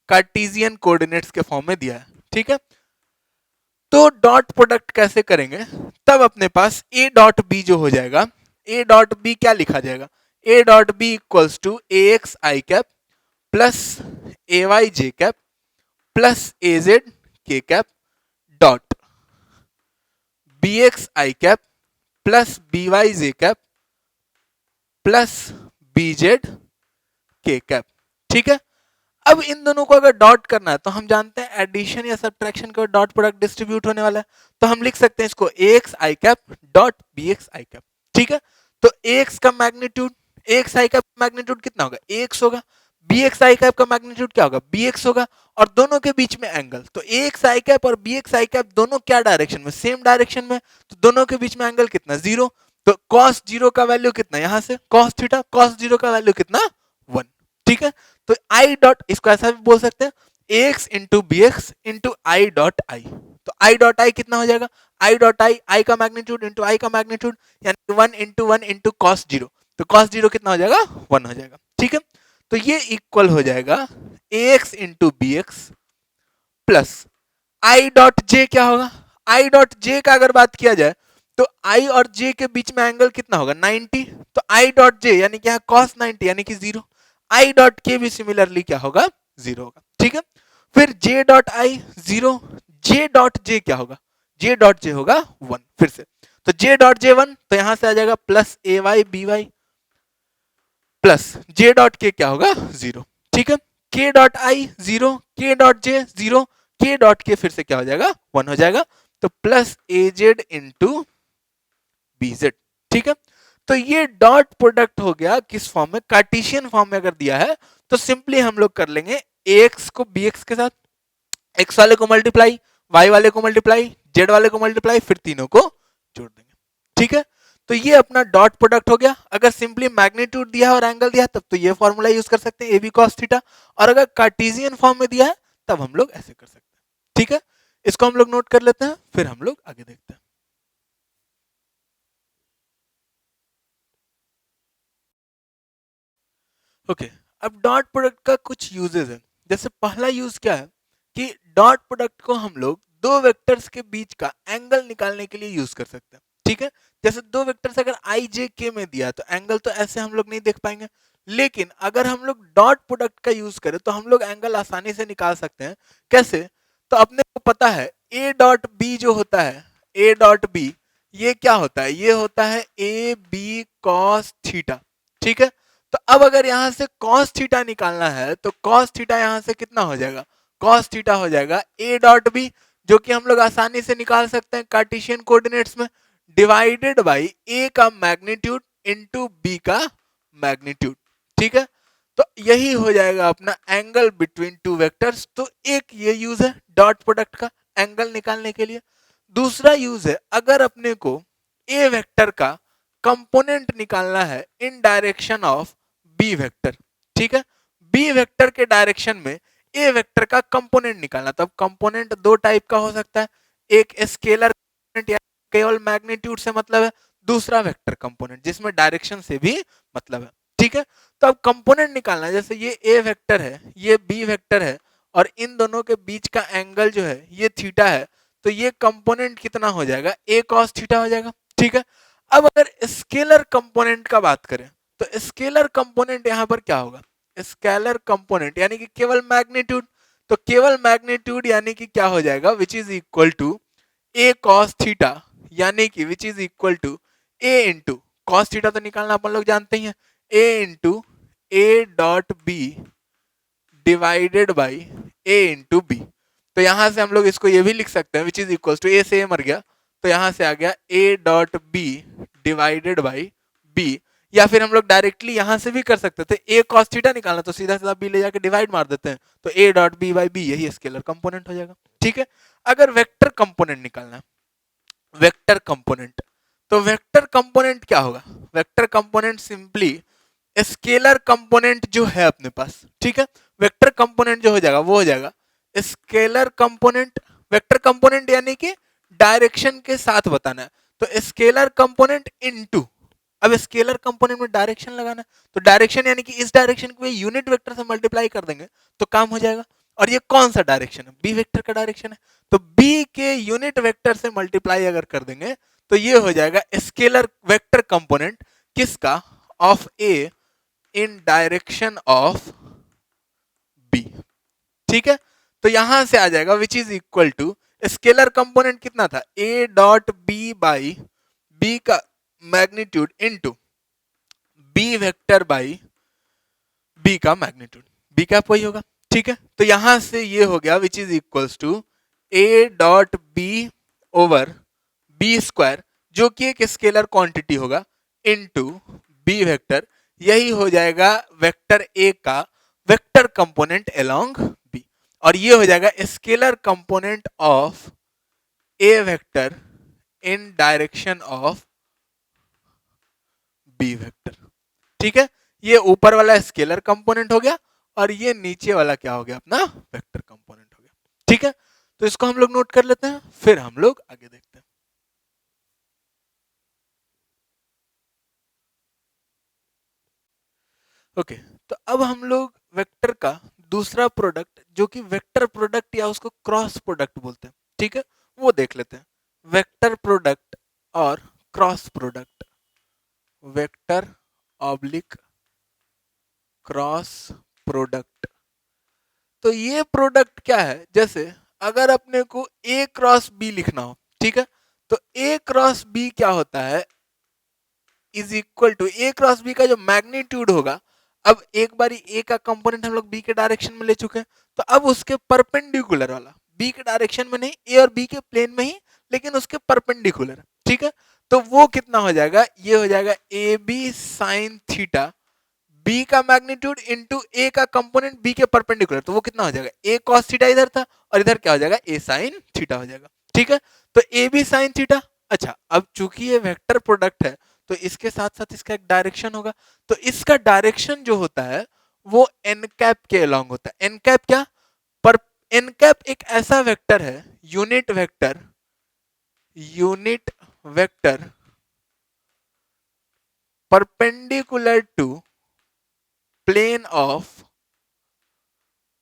कार्टीजियन कोऑर्डिनेट्स के फॉर्म में दिया है, ठीक है, तो डॉट प्रोडक्ट कैसे करेंगे, तब अपने पास ए डॉट बी जो हो जाएगा, ए डॉट बी क्या लिखा जाएगा, A dot B equals to A X I cap plus A Y J cap plus A Z K cap dot B X I cap plus B Y J cap plus B Z K cap, ठीक है। अब इन दोनों को अगर dot करना है तो हम जानते हैं एडिशन या सब्ट्रैक्शन का डॉट प्रोडक्ट डिस्ट्रीब्यूट होने वाला है, तो हम लिख सकते हैं इसको ax i cap dot bx i cap. ठीक है, तो ax का magnitude, ax i cap magnitude कितना होगा, x होगा, bx i कैप का मैग्नीट्यूड क्या होगा, bx होगा, और दोनों के बीच में एंगल, तो ax i कैप और bx i कैप दोनों क्या डायरेक्शन में, सेम डायरेक्शन में, तो दोनों के बीच में एंगल कितना, जीरो, तो cos जीरो का वैल्यू कितना, यहां से cos थीटा, cos जीरो का वैल्यू कितना, 1। ठीक है, तो आई डॉट, इसको ऐसा भी बोल सकते हैं ax into B X into I dot I, तो आई डॉट आई कितना हो जाएगा, आई डॉट आई, आई का मैग्नीट्यूड इंटू आई का मैग्नीट्यूड, यानी 1 इंटू कॉस जीरो, तो कॉस जीरो कितना हो जाएगा, 1 हो जाएगा। ठीक है, तो ये इक्वल हो जाएगा ax into B X plus I dot J, क्या होगा, आई डॉट जे का अगर बात किया जाए तो आई और जे के बीच में एंगल कितना होगा, 90, तो आई डॉट जे यानी क्या, cos 90 यानी कि जीरो, आई डॉट के भी सिमिलरली क्या होगा, जीरो होगा। ठीक है, फिर J dot I zero, J dot J क्या होगा, जे डॉट जे होगा 1, फिर से, तो जे डॉट जे 1, तो यहां से आ जाएगा plus A Y B Y plus J dot K क्या होगा, जीरो। ठीक है, K dot I zero, K dot J zero, K dot K फिर से क्या हो जाएगा, 1 हो जाएगा, तो plus A Z into B Z. ठीक है, तो ये डॉट प्रोडक्ट हो गया किस फॉर्म में, कार्टेशियन फॉर्म में अगर दिया है तो सिंपली हम लोग कर लेंगे ax को bx के साथ, x वाले को मल्टीप्लाई, y वाले को मल्टीप्लाई, z वाले को मल्टीप्लाई, फिर तीनों को जोड़ देंगे। ठीक है, तो ये अपना डॉट प्रोडक्ट हो गया। अगर सिंपली मैग्नीट्यूड दिया है और एंगल दिया है तब तो ये फॉर्मूला यूज कर सकते हैं ए बी कॉस थीटा, और अगर कार्टेशियन फॉर्म में दिया है तब हम लोग ऐसे कर सकते हैं। ठीक है, इसको हम लोग नोट कर लेते हैं, फिर हम लोग आगे देखते हैं। ओके, अब डॉट प्रोडक्ट का कुछ यूजेस है। जैसे पहला यूज क्या है कि डॉट प्रोडक्ट को हम लोग दो वेक्टर्स के बीच का एंगल निकालने के लिए यूज कर सकते हैं। ठीक है, जैसे दो वेक्टर्स अगर आई जे के में दिया तो एंगल तो ऐसे हम लोग नहीं देख पाएंगे, लेकिन अगर हम लोग डॉट प्रोडक्ट का यूज करें तो हम लोग एंगल आसानी से निकाल सकते हैं। कैसे, तो अपने को पता है ए डॉट बी जो होता है, ए डॉट बी, ये क्या होता है, ये होता है ए बी कॉस थीटा। ठीक है, तो अब अगर यहां से cos थीटा निकालना है तो cos थीटा यहां से कितना हो जाएगा, cos थीटा हो जाएगा a डॉट बी, जो कि हम लोग आसानी से निकाल सकते हैं कार्टेशियन कोऑर्डिनेट्स में, डिवाइडेड बाई a का मैग्नीट्यूड इनटू b का मैग्नीट्यूड। ठीक है, तो यही हो जाएगा अपना एंगल बिटवीन टू वेक्टर्स। तो एक ये यूज है डॉट प्रोडक्ट का एंगल निकालने के लिए। दूसरा यूज है अगर अपने को ए वेक्टर का कंपोनेंट निकालना है in direction of B vector. ठीक है, बी वेक्टर के डायरेक्शन में ए वेक्टर का कंपोनेंट निकालना, तब कंपोनेंट दो टाइप का हो सकता है, एक स्केलर कंपोनेंट या केवल मैग्नीट्यूड से मतलब है, दूसरा वेक्टर कंपोनेंट जिसमें डायरेक्शन से भी मतलब है। ठीक है, तो अब कंपोनेंट निकालना है, जैसे ये ए वेक्टर है, ये बी वेक्टर है, और इन दोनों के बीच का एंगल जो है ये थीटा है, तो ये कंपोनेंट कितना हो जाएगा, ए कॉस थीटा हो जाएगा। ठीक है, अब अगर स्केलर कंपोनेंट का बात करें तो स्केलर कंपोनेंट यहां पर क्या होगा, स्केलर कंपोनेंट यानी कि केवल मैग्नीट्यूड, तो केवल मैग्नीट्यूड यानी कि क्या हो जाएगा, which is equal to A cos theta, यानी कि which is equal to A into cos theta तो निकालना अपन लोग जानते ही हैं, A into A dot B divided by A into B. तो यहां से हम लोग इसको ये भी लिख सकते हैं which is equal to A से ए मर गया, तो यहां से आ गया A dot B divided by B, या फिर हम लोग डायरेक्टली यहां से भी कर सकते थे, ए कॉस थीटा निकालना तो सीधा सीधा बी ले जाके डिवाइड मार देते हैं, तो A dot B by B यही स्केलर कंपोनेंट हो जाएगा। ठीक है, अगर वेक्टर कंपोनेंट निकालना है, वेक्टर कंपोनेंट, तो वेक्टर कंपोनेंट क्या होगा, vector component simply scalar component जो है अपने पास। ठीक है, वेक्टर कंपोनेंट जो हो जाएगा वो हो जाएगा स्केलर कंपोनेंट, वेक्टर कंपोनेंट यानी कि डायरेक्शन के साथ बताना है, तो स्केलर कंपोनेंट इनटू, अब स्केलर कंपोनेंट में डायरेक्शन लगाना है, तो डायरेक्शन यानी कि इस डायरेक्शन को यूनिट वेक्टर से मल्टीप्लाई कर देंगे तो काम हो जाएगा। और ये कौन सा डायरेक्शन है, बी वेक्टर का डायरेक्शन है, तो बी के यूनिट वेक्टर से मल्टीप्लाई अगर कर देंगे तो ये हो जाएगा स्केलर वेक्टर कंपोनेंट किसका, of A in direction of B. ठीक है, तो यहां से आ जाएगा which is equal to scalar component कितना था, A dot B by B का magnitude into B vector by B का मैग्नीट्यूड, बी कैप वही होगा। ठीक है, तो यहां से ये हो गया which is equals to A dot B over B square, जो कि एक स्केलर क्वांटिटी होगा, इनटू बी वेक्टर, यही हो जाएगा वेक्टर ए का वेक्टर कंपोनेंट अलोंग बी, और ये हो जाएगा scalar component of A vector in direction of B vector. ठीक है, ये ऊपर वाला स्केलर कंपोनेंट हो गया और ये नीचे वाला क्या हो गया, अपना वेक्टर कंपोनेंट हो गया। ठीक है, तो इसको हम लोग नोट कर लेते हैं, फिर हम लोग आगे देखते हैं। ओके, तो अब हम लोग वेक्टर का दूसरा प्रोडक्ट, जो कि वेक्टर प्रोडक्ट या उसको क्रॉस प्रोडक्ट बोलते हैं, ठीक है, वो देख लेते हैं। वेक्टर प्रोडक्ट और cross product, vector oblique cross product. तो ये प्रोडक्ट क्या है, जैसे अगर अपने को ए क्रॉस बी लिखना हो, ठीक है, तो ए क्रॉस बी क्या होता है, is equal to A cross B का जो मैग्नीट्यूड होगा, अब एक बारी ए का कंपोनेंट हम लोग बी के डायरेक्शन में ले चुके हैं, तो अब उसके परपेंडिकुलर वाला, बी के डायरेक्शन में नहीं, ए और बी के प्लेन में ही, लेकिन उसके परपेंडिकुलर, ठीक है, तो वो कितना हो जाएगा, ये हो जाएगा A B sine theta, B का मैग्नीट्यूड इंटू ए का कंपोनेंट बी के परपेंडिकुलर, तो वो कितना हो जाएगा, ए कॉस थीटा इधर था और इधर क्या हो जाएगा, ए साइन थीटा हो जाएगा। ठीक है, तो ए बी साइन थीटा। अच्छा, अब चूंकि ये वेक्टर प्रोडक्ट है, तो इसके साथ साथ इसका एक डायरेक्शन होगा, तो इसका डायरेक्शन जो होता है वो एन कैप के अलोंग होता है। एन कैप क्या, पर एन कैप एक ऐसा वेक्टर है, unit vector, unit vector perpendicular to plane of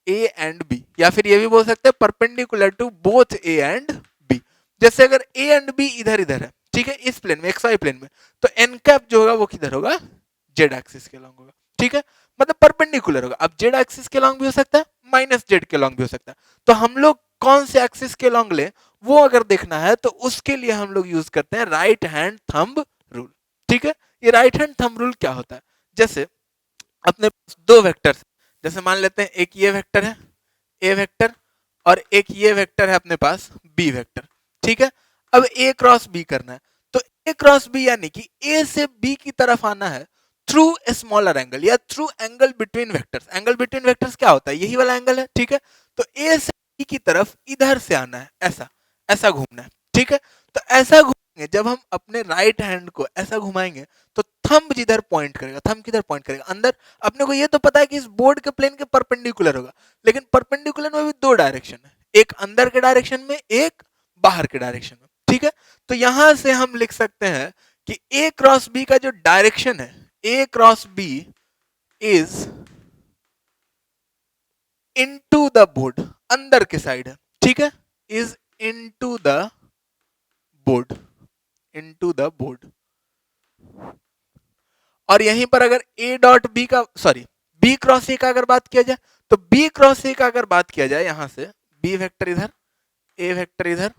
A and B, या फिर ये भी बोल सकते हैं perpendicular to both A and B. जैसे अगर ए एंड बी इधर इधर है, ठीक है, इस प्लेन में, एक्स वाई प्लेन में, तो एन कैप जो होगा वो किधर होगा, जेड एक्सिस के लॉन्ग होगा। ठीक है, मतलब परपेंडिकुलर होगा। अब जेड एक्सिस के लॉन्ग भी हो सकता है, माइनस जेड के लॉन्ग भी हो सकता है, तो हम लोग कौन से एक्सिस के लॉन्ग ले, वो अगर देखना है तो उसके लिए हम लोग यूज करते हैं राइट हैंड थंब रूल। ठीक है, ये राइट हैंड थंब रूल क्या होता है, जैसे अपने पास दो वेक्टर्स, जैसे मान लेते हैं एक ये वेक्टर है ए वेक्टर, और एक ये वेक्टर है अपने पास बी वेक्टर। ठीक है, अब ए क्रॉस बी करना है, तो ए क्रॉस बी यानी कि ए से बी की तरफ आना है थ्रू ए स्मॉलर एंगल या through angle between vectors. Angle between vectors क्या होता है, यही वाला एंगल है। ठीक है, तो ए से बी की तरफ इधर से आना है, ऐसा ऐसा घूमना है। ठीक है, तो ऐसा घूमेंगे, जब हम अपने राइट हैंड को ऐसा घुमाएंगे तो थंब जिधर पॉइंट करेगा, थंब किधर पॉइंट करेगा, अंदर। अपने को ये तो पता है कि इस बोर्ड के प्लेन के परपेंडिकुलर होगा, लेकिन परपेंडिकुलर में भी दो डायरेक्शन है, एक अंदर के डायरेक्शन में, एक बाहर के डायरेक्शन में। ठीक है, तो यहां से हम लिख सकते हैं कि ए क्रॉस बी का जो डायरेक्शन है, A cross B is into the board, अंदर के साइड है। ठीक है, is into the board, into the board. और यहीं पर अगर ए डॉट बी का, सॉरी, बी क्रॉस ए का अगर बात किया जाए, तो बी क्रॉस ए का अगर बात किया जाए, यहां से बी वेक्टर इधर, ए वेक्टर इधर,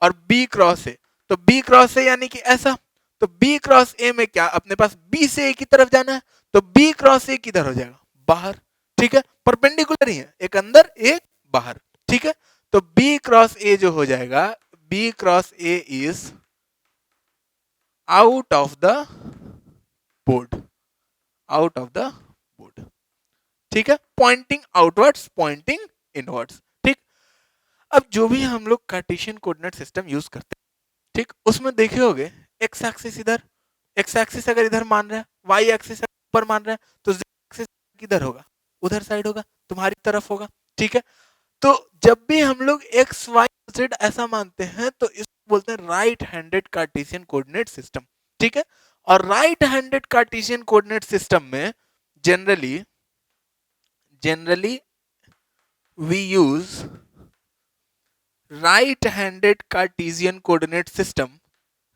और बी क्रॉस ए, तो बी क्रॉस ए यानी कि ऐसा, तो बी क्रॉस ए में क्या, अपने पास बी से ए की तरफ जाना है, तो बी क्रॉस ए किधर हो जाएगा, बाहर। ठीक है, परपेंडिकुलर ही है, एक अंदर एक बाहर। ठीक है, तो बी क्रॉस ए जो हो जाएगा, B cross A is out of the board, out of the board. ठीक है, पॉइंटिंग आउटवर्ड्स, पॉइंटिंग इनवर्ड्स। ठीक, अब जो भी हम लोग कार्टेशियन कोऑर्डिनेट सिस्टम यूज करते हैं, ठीक, उसमें देखे होगे एक्स एक्सिस इधर, एक्स एक्सिस अगर इधर मान रहे हैं, वाई एक्सिस ऊपर मान रहे हैं, तो जेड एक्सिस किधर होगा, उधर साइड होगा, तुम्हारी तरफ होगा। ठीक है, तो जब भी हम लोग एक्स वाई जेड ऐसा मानते हैं, तो इसको बोलते हैं right handed Cartesian coordinate system. ठीक है, और right handed Cartesian coordinate system में generally generally we use right handed Cartesian coordinate system,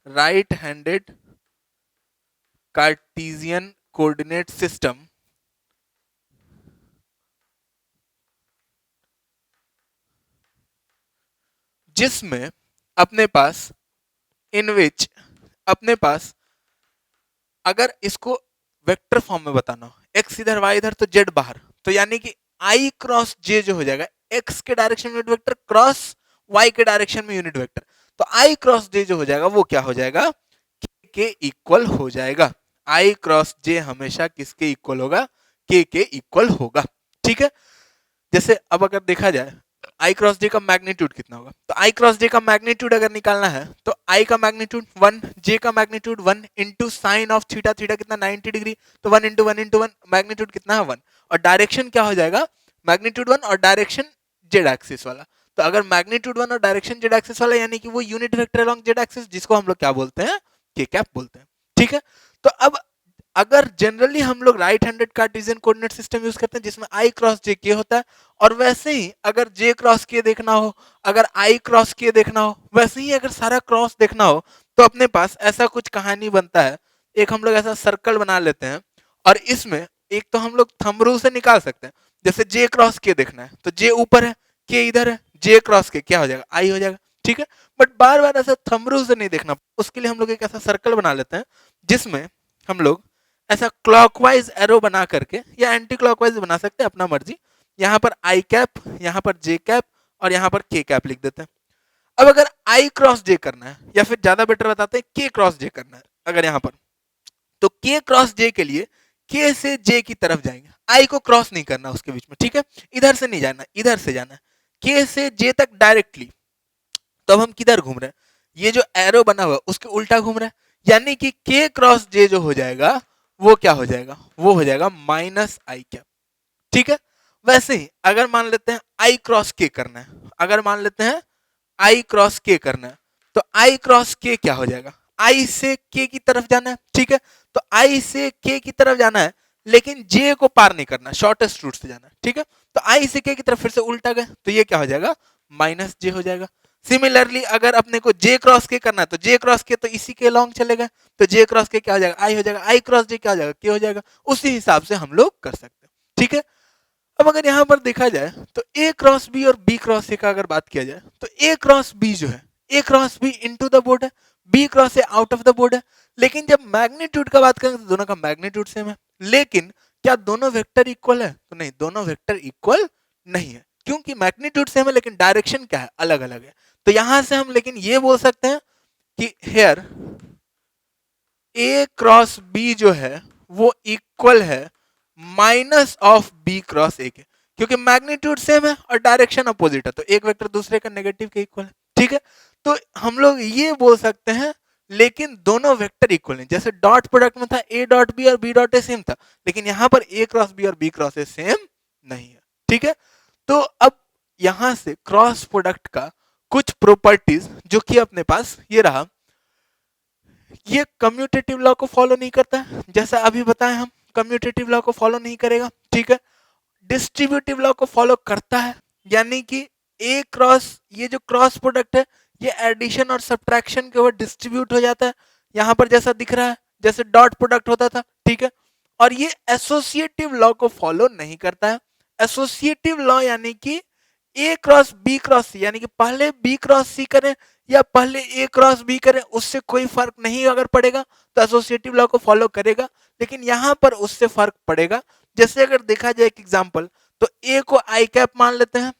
right handed Cartesian coordinate system, जिसमें अपने पास इन विच अपने पास अगर इसको वेक्टर फॉर्म में बताना हो, एक्स इधर वाई इधर तो जेड बाहर, तो यानी कि आई क्रॉस जे जो हो जाएगा एक्स के डायरेक्शन में यूनिट वेक्टर क्रॉस वाई के डायरेक्शन में यूनिट वेक्टर, तो आई क्रॉस जे जो हो जाएगा वो क्या हो जाएगा, के इक्वल हो जाएगा। आई क्रॉस जे हमेशा किसके इक्वल होगा, के इक्वल होगा। ठीक है, जैसे अब अगर देखा जाए आई क्रॉस जे का मैग्नीट्यूड कितना होगा, तो आई क्रॉस जे का मैग्नीट्यूड अगर निकालना है तो आई का मैग्नीट्यूड 1, जे का magnitude 1 into sine of theta, theta कितना 90 डिग्री, तो 1 इंटू 1 इंटू 1, मैग्नीट्यूड कितना है 1, और डायरेक्शन क्या हो जाएगा, मैग्नीट्यूड 1 और डायरेक्शन जेड एक्सिस वाला। तो अगर मैग्नीट्यूड 1 और डायरेक्शन जेड एक्सिस वाला यानी कि वो unit vector along Z axis, जिसको हम लोग क्या बोलते हैं, के कैप बोलते हैं। ठीक है, तो अब अगर जनरली हम लोग right handed Cartesian coordinate system use करते हैं जिसमें आई क्रॉस जे के होता है, और वैसे ही अगर जे क्रॉस के देखना हो, अगर आई क्रॉस के देखना हो, वैसे ही अगर सारा क्रॉस देखना हो, तो अपने पास ऐसा कुछ कहानी बनता है, एक हम लोग ऐसा सर्कल बना लेते हैं, और इसमें एक तो हम लोग थंब रूल से निकाल सकते हैं, जैसे जे क्रॉस के देखना है तो जे ऊपर है, के इधर है, जे क्रॉस के क्या हो जाएगा, आई हो जाएगा। ठीक है, बट बार बार ऐसा थंब रूल से नहीं देखना, उसके लिए हम लोग एक ऐसा सर्कल बना लेते हैं जिसमें हम लोग ऐसा क्लॉकवाइज एरो बना करके, या एंटी क्लॉकवाइज बना सकते हैं अपना मर्जी, यहाँ पर आई कैप, यहाँ पर जे कैप, और यहाँ पर के कैप लिख देते हैं। अब अगर आई क्रॉस जे करना है, या फिर ज्यादा बेटर बताते हैं के क्रॉस जे करना है अगर यहाँ पर, तो के क्रॉस जे के लिए के से जे की तरफ जाएंगे, आई को क्रॉस नहीं करना उसके बीच में। ठीक है, इधर से नहीं जाना, इधर से जाना है के से जे तक डायरेक्टली। तो अब हम किधर घूम रहे हैं, ये जो एरो बना हुआ है उसके उल्टा घूम रहे हैं, यानी कि के क्रॉस जे जो हो जाएगा वो क्या हो जाएगा, वो हो जाएगा माइनस आई कैप। ठीक है, वैसे ही अगर मान लेते हैं आई क्रॉस के करना है, अगर मान लेते हैं आई क्रॉस के करना है, तो आई क्रॉस के क्या हो जाएगा, आई से के की तरफ जाना है। ठीक है, तो आई से के की तरफ जाना है, लेकिन जे को पार नहीं करना, शॉर्टेस्ट रूट से जाना है। ठीक है, तो आई से के की तरफ फिर से उल्टा गए, तो ये क्या हो जाएगा, माइनस जे हो जाएगा। सिमिलरली अगर अपने को जे क्रॉस के करना है, तो जे क्रॉस के तो इसी के लॉन्ग चलेगा, तो जे क्रॉस के क्या हो जाएगा, आई हो जाएगा, आई क्रॉस जे क्या हो जाएगा, के हो जाएगा। उसी हिसाब से हम लोग कर सकते हैं। ठीक है, अब अगर यहां पर देखा जाए तो ए क्रॉस बी और बी क्रॉस ए का अगर बात किया जाए, तो ए क्रॉस बी जो है, A cross B into the board है, B cross A out of the board है। लेकिन जब मैग्नीट्यूड का बात करेंगे तो दोनों का मैग्नीट्यूड सेम है, लेकिन क्या दोनों वेक्टर इक्वल है, तो नहीं, दोनों वेक्टर इक्वल नहीं है, क्योंकि मैग्नीट्यूड सेम है लेकिन डायरेक्शन क्या है, अलग अलग है। तो यहां से हम लेकिन ये बोल सकते हैं कि हेयर ए क्रॉस बी जो है वो इक्वल है minus of B cross A के, क्योंकि मैग्नीट्यूड सेम है और डायरेक्शन अपोजिट है, तो एक वेक्टर दूसरे का नेगेटिव के इक्वल है। ठीक है, तो हम लोग ये बोल सकते हैं, लेकिन दोनों वेक्टर इक्वल नहीं, जैसे डॉट प्रोडक्ट में था ए डॉट बी और बी डॉट ए सेम था, लेकिन यहां पर ए क्रॉस बी और बी क्रॉस ए सेम नहीं है। ठीक है, तो अब यहां से क्रॉस प्रोडक्ट का कुछ प्रॉपर्टीज जो कि अपने पास ये रहा, ये कम्यूटेटिव लॉ को फॉलो नहीं करता है, जैसा अभी बताएं हम, कम्यूटेटिव लॉ को फॉलो नहीं करेगा। ठीक है, डिस्ट्रीब्यूटिव लॉ को फॉलो करता है, यानी कि ए क्रॉस, ये जो क्रॉस प्रोडक्ट है ये एडिशन और सब्ट्रैक्शन के ऊपर डिस्ट्रीब्यूट हो जाता है, यहां पर जैसा दिख रहा है जैसे डॉट प्रोडक्ट होता था। ठीक है, और ये एसोसिएटिव लॉ को फॉलो नहीं करता है। एसोसिएटिव लॉ यानी कि ए क्रॉस बी क्रॉस सी, यानी कि पहले बी क्रॉस सी करें या पहले ए क्रॉस बी करें, उससे कोई फर्क नहीं अगर पड़ेगा तो एसोसिएटिव लॉ को फॉलो करेगा, लेकिन यहां पर उससे फर्क पड़ेगा। जैसे अगर देखा जाए एक एग्जांपल, तो ए को आई कैप मान लेते हैं,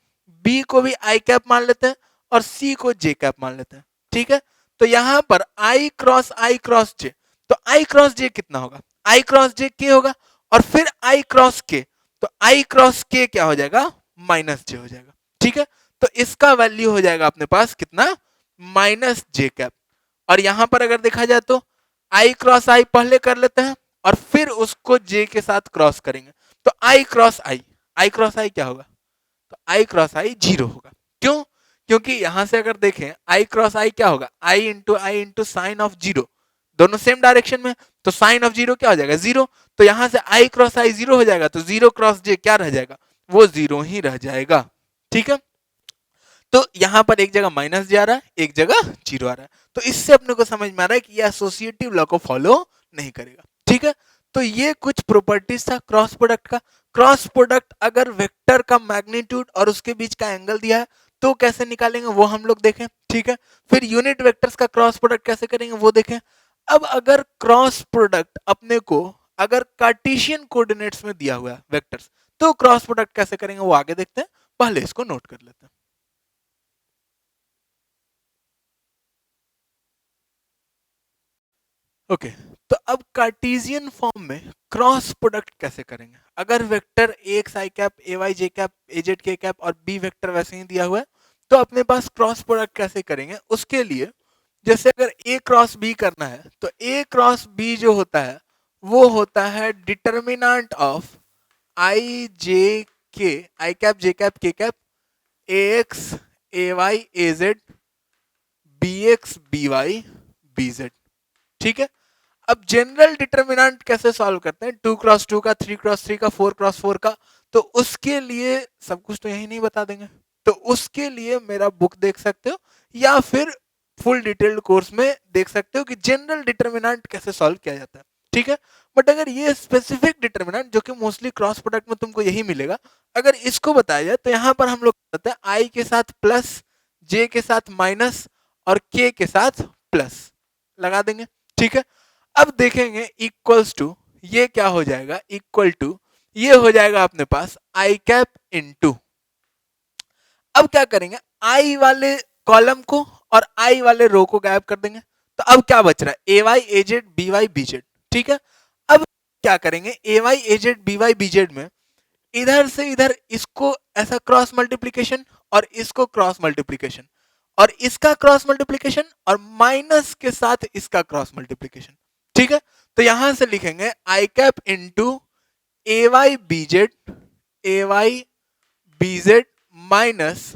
बी को भी आई कैप मान लेते हैं, और सी को जे कैप मान लेते हैं। ठीक है, तो यहां पर आई क्रॉस जे, तो आई क्रॉस जे कितना होगा, आई क्रॉस जे के होगा, और फिर आई क्रॉस के, तो आई क्रॉस के क्या हो जाएगा, माइनस जे हो जाएगा। ठीक है, तो इसका वैल्यू हो जाएगा अपने पास कितना, माइनस जे कैप। और यहां पर अगर देखा जाए तो आई क्रॉस आई पहले कर लेते हैं और फिर उसको जे के साथ क्रॉस करेंगे, तो आई क्रॉस आई क्या होगा, तो आई क्रॉस आई जीरो होगा। क्यों, क्योंकि यहां से अगर देखें आई क्रॉस आई क्या होगा, आई इंटू साइन ऑफ जीरो, दोनों सेम डायरेक्शन में, तो साइन ऑफ जीरो क्या हो जाएगा, जीरो। तो यहां से आई क्रॉस आई जीरो हो जाएगा, तो जीरो क्रॉस जे क्या रह जाएगा, वो जीरो ही रह जाएगा। ठीक है, तो यहां पर एक जगह माइनस जे आ रहा है, एक जगह जीरो आ रहा है, तो इससे अपने को समझ में आ रहा है कि यह एसोसिएटिव लॉ को फॉलो नहीं करेगा। ठीक है, तो ये कुछ प्रॉपर्टीज था क्रॉस प्रोडक्ट का। क्रॉस प्रोडक्ट अगर वेक्टर का मैग्नीट्यूड और उसके बीच का एंगल दिया है तो कैसे निकालेंगे वो हम लोग देखें। ठीक है, फिर यूनिट वेक्टर्स का क्रॉस प्रोडक्ट कैसे करेंगे वो देखें। अब अगर क्रॉस प्रोडक्ट अपने को अगर कार्टेशियन कोऑर्डिनेट्स में दिया हुआ है वेक्टर्स, तो क्रॉस प्रोडक्ट कैसे करेंगे वो आगे देखते हैं, पहले इसको नोट कर लेते हैं। ओके तो अब कार्टेशियन फॉर्म में क्रॉस प्रोडक्ट कैसे करेंगे? अगर vector X I cap A Y J cap A Z K cap और बी वेक्टर वैसे ही दिया हुआ है तो अपने पास क्रॉस प्रोडक्ट कैसे करेंगे? उसके लिए जैसे अगर ए क्रॉस बी करना है तो ए क्रॉस बी जो होता है वो होता है determinant of I J K I cap J cap K cap A X A Y A Z B X B Y B Z. ठीक है, अब जनरल डिटर्मिनेंट कैसे सॉल्व करते हैं? 2x2 का, 3x3 का, 4x4 का, तो उसके लिए सब कुछ तो यही नहीं बता देंगे, तो उसके लिए मेरा बुक देख सकते हो या फिर फुल डिटेल्ड कोर्स में देख सकते हो कि जनरल डिटर्मिनेंट कैसे सॉल्व किया जाता है। ठीक है, बट अगर ये स्पेसिफिक डिटर्मिनेंट जो कि मोस्टली क्रॉस प्रोडक्ट में तुमको यही मिलेगा, अगर इसको बताया जाए तो यहाँ पर हम लोग करते हैं आई के साथ प्लस, जे के साथ माइनस और के साथ प्लस लगा देंगे। ठीक है, अब देखेंगे इक्वल्स टू ये क्या हो जाएगा, इक्वल टू ये हो जाएगा अपने पास आई कैप इनटू, अब क्या करेंगे आई वाले कॉलम को और आई वाले रो को गायब कर देंगे, तो अब क्या बच रहा है A Y A Z B Y B Z. ठीक है, अब क्या करेंगे A Y A Z B Y B Z में इधर से इधर इसको ऐसा क्रॉस मल्टीप्लीकेशन और इसको क्रॉस मल्टीप्लीकेशन और इसका क्रॉस मल्टीप्लीकेशन और माइनस के साथ इसका क्रॉस मल्टीप्लीकेशन। ठीक है, तो यहां से लिखेंगे I cap into A Y B Z A Y B Z minus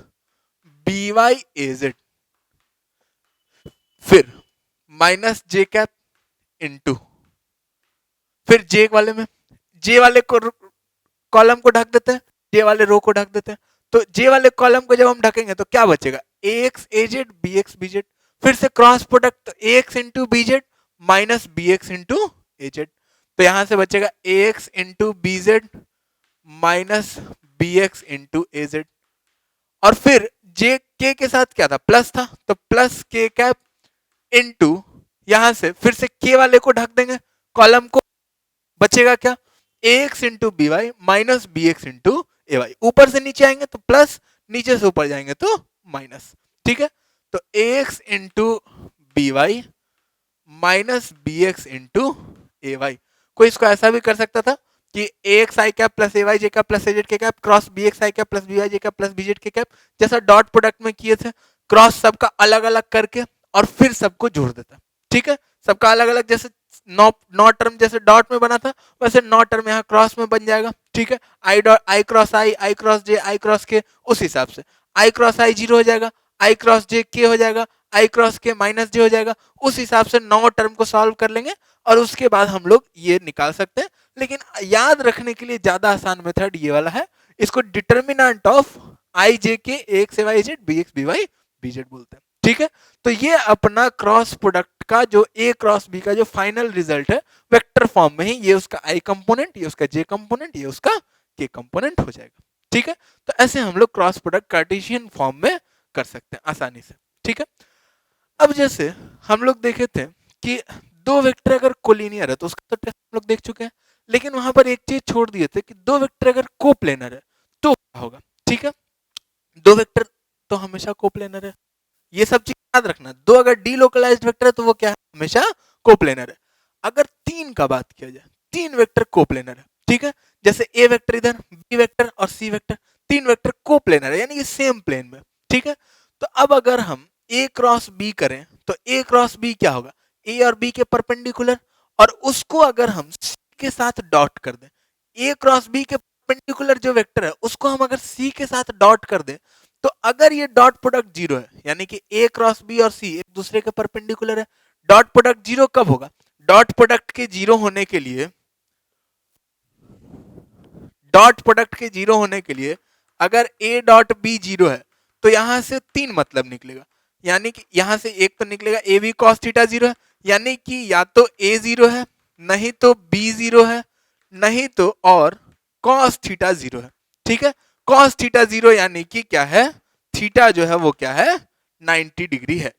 B Y A Z, फिर माइनस जे कैप इंटू, फिर जे वाले में जे वाले को कॉलम को ढक देते हैं, जे वाले रो को ढक देते हैं, तो जे वाले कॉलम को जब हम ढकेंगे तो क्या बचेगा A X A Z B X B Z, फिर से cross product A X into B Z minus B X into A Z, तो यहां से बचेगा A X into B Z minus B X into A Z, और फिर जे के साथ क्या था प्लस था तो प्लस के कैप इंटू यहां से फिर से के वाले को ढक देंगे कॉलम को, बचेगा क्या A X into B Y minus B X into A Y, ऊपर से नीचे आएंगे तो प्लस, नीचे से ऊपर जाएंगे तो माइनस। ठीक है, तो A X into B Y minus B X into A Y, कोई इसको ऐसा भी कर सकता था कि A X I cap plus A Y J cap plus A Z K cap cross B X I cap plus B Y J cap plus B Z K cap, जैसा dot product में किए थे, cross सबका अलग अलग करके और फिर सबको जोड़ देता। ठीक है, सबका अलग अलग जैसे नौ टर्म जैसे डॉट में बना था वैसे नौ टर्म यहाँ क्रॉस में बन जाएगा। ठीक है, आई डॉट आई क्रॉस जे आई क्रॉस के, उस हिसाब से आई क्रॉस आई जीरो हो जाएगा, आई क्रॉस जे के हो जाएगा, आई क्रॉस के माइनस जे हो जाएगा, उस हिसाब से नौ टर्म को सॉल्व कर लेंगे और उसके बाद हम लोग ये निकाल सकते हैं। लेकिन याद रखने के लिए ज्यादा आसान मेथड ये वाला है, इसको determinant of I J K X Y Z B X B Y B Z बोलते हैं। ठीक है, तो ये अपना क्रॉस प्रोडक्ट का जो ए क्रॉस बी का जो फाइनल रिजल्ट है वेक्टर फॉर्म में ही, ये उसका आई कंपोनेंट, ये उसका जे कंपोनेंट, ये उसका के कंपोनेंट हो जाएगा। ठीक है, तो ऐसे हम लोग क्रॉस प्रोडक्ट कार्टेशियन फॉर्म में कर सकते हैं आसानी से। ठीक है, अब जैसे हम लोग देखे थे कि दो वेक्टर अगर कोलिनियर है तो उसका तो टेस्ट हम लोग देख चुके हैं, लेकिन वहां पर एक चीज छोड़ दिए थे कि दो वेक्टर अगर कोप्लेनर है तो क्या होगा। ठीक है, दो वेक्टर तो हमेशा कोप्लेनर है, ये सब चीज याद रखना। दो अगर डीलोकलाइज्ड वेक्टर है तो वो क्या है, हमेशा कोप्लेनर है। अगर तीन का बात किया जाए, तीन वेक्टर कोप्लेनर है। ठीक है, जैसे ए वेक्टर इधर, बी वेक्टर और सी वेक्टर, तीन वेक्टर कोप्लेनर है यानी कि सेम प्लेन में। ठीक है, तो अब अगर हम ए क्रॉस बी करें तो ए क्रॉस बी क्या होगा, ए और बी के परपेंडिकुलर, और उसको अगर हम सी के साथ डॉट कर दें, ए क्रॉस बी के परपेंडिकुलर जो वेक्टर है उसको हम अगर सी के साथ डॉट कर दें, तो अगर ये डॉट प्रोडक्ट जीरो है यानी कि ए क्रॉस बी और सी एक दूसरे के परपेंडिकुलर है, डॉट प्रोडक्ट जीरो कब होगा, डॉट प्रोडक्ट के जीरो होने के लिए, डॉट प्रोडक्ट के जीरो होने के लिए अगर ए डॉट बी जीरो है तो यहां से तीन मतलब निकलेगा, यानी कि यहां से एक तो निकलेगा A B cos theta zero है, यानी कि या तो ए जीरो है, नहीं तो बी जीरो है, नहीं तो और कॉस थीटा जीरो है। ठीक है, कॉस थीटा जीरो यानी कि क्या है, थीटा जो है वो क्या है 90 डिग्री है।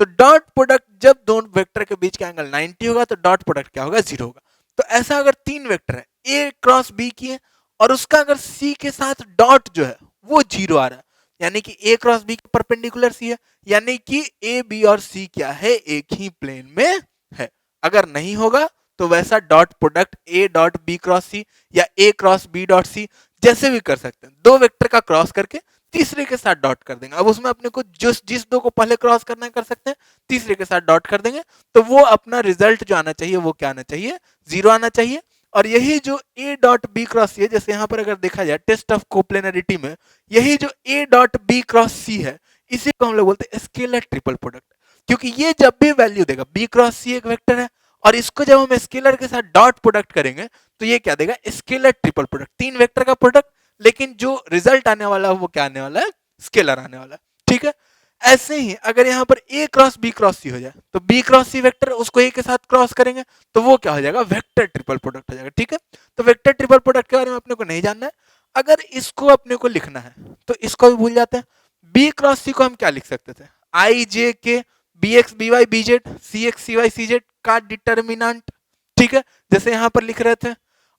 तो डॉट प्रोडक्ट जब दोनों वेक्टर के बीच का एंगल 90 होगा तो डॉट प्रोडक्ट क्या होगा, जीरो होगा। तो ऐसा अगर तीन वेक्टर है ए क्रॉस बी की है और उसका अगर सी के साथ डॉट जो है वो जीरो आ रहा है, यानी कि ए क्रॉस बी के परपेंडिकुलर सी है, यानी कि ए बी और सी क्या है, एक ही प्लेन में है। अगर नहीं होगा तो वैसा dot product A dot B cross C या A cross B dot C जैसे भी कर सकते हैं, दो वेक्टर का क्रॉस करके तीसरे के साथ डॉट कर देंगे। अब उसमें अपने को जिस दो को पहले क्रॉस करना है कर सकते हैं, तीसरे के साथ डॉट कर देंगे, तो वो अपना रिजल्ट जो आना चाहिए वो क्या आना चाहिए, जीरो आना चाहिए। और यही जो ए डॉट बी क्रॉस सी है, जैसे यहां पर अगर देखा जाए टेस्ट ऑफ कोप्लेनरिटी में, यही जो ए डॉट बी क्रॉस सी है, इसी को हम लोग बोलते हैं स्केलर ट्रिपल प्रोडक्ट। क्योंकि ये जब भी वैल्यू देगा, बी क्रॉस सी एक वेक्टर है और इसको जब हम स्केलर के साथ डॉट प्रोडक्ट करेंगे तो ये क्या देगा, स्केलर ट्रिपल प्रोडक्ट, तीन वेक्टर का प्रोडक्ट, लेकिन जो रिजल्ट आने वाला है वो क्या आने वाला है, स्केलर आने वाला है। ठीक है, ऐसे ही अगर यहाँ पर ए क्रॉस बी क्रॉस सी हो जाए तो बी क्रॉस सी वेक्टर उसको ए के साथ क्रॉस करेंगे तो वो क्या हो जाएगा, वेक्टर ट्रिपल प्रोडक्ट हो जाएगा। ठीक है, तो वेक्टर ट्रिपल प्रोडक्ट के बारे में अपने को नहीं जानना है। अगर इसको अपने को लिखना है तो इसको भी भूल जाते हैं। बी क्रॉस सी को हम क्या लिख सकते थे, I J K B X B Y B Z C X C Y C Z का डिटर्मिनेंट। ठीक है, जैसे यहां पर लिख रहे थे।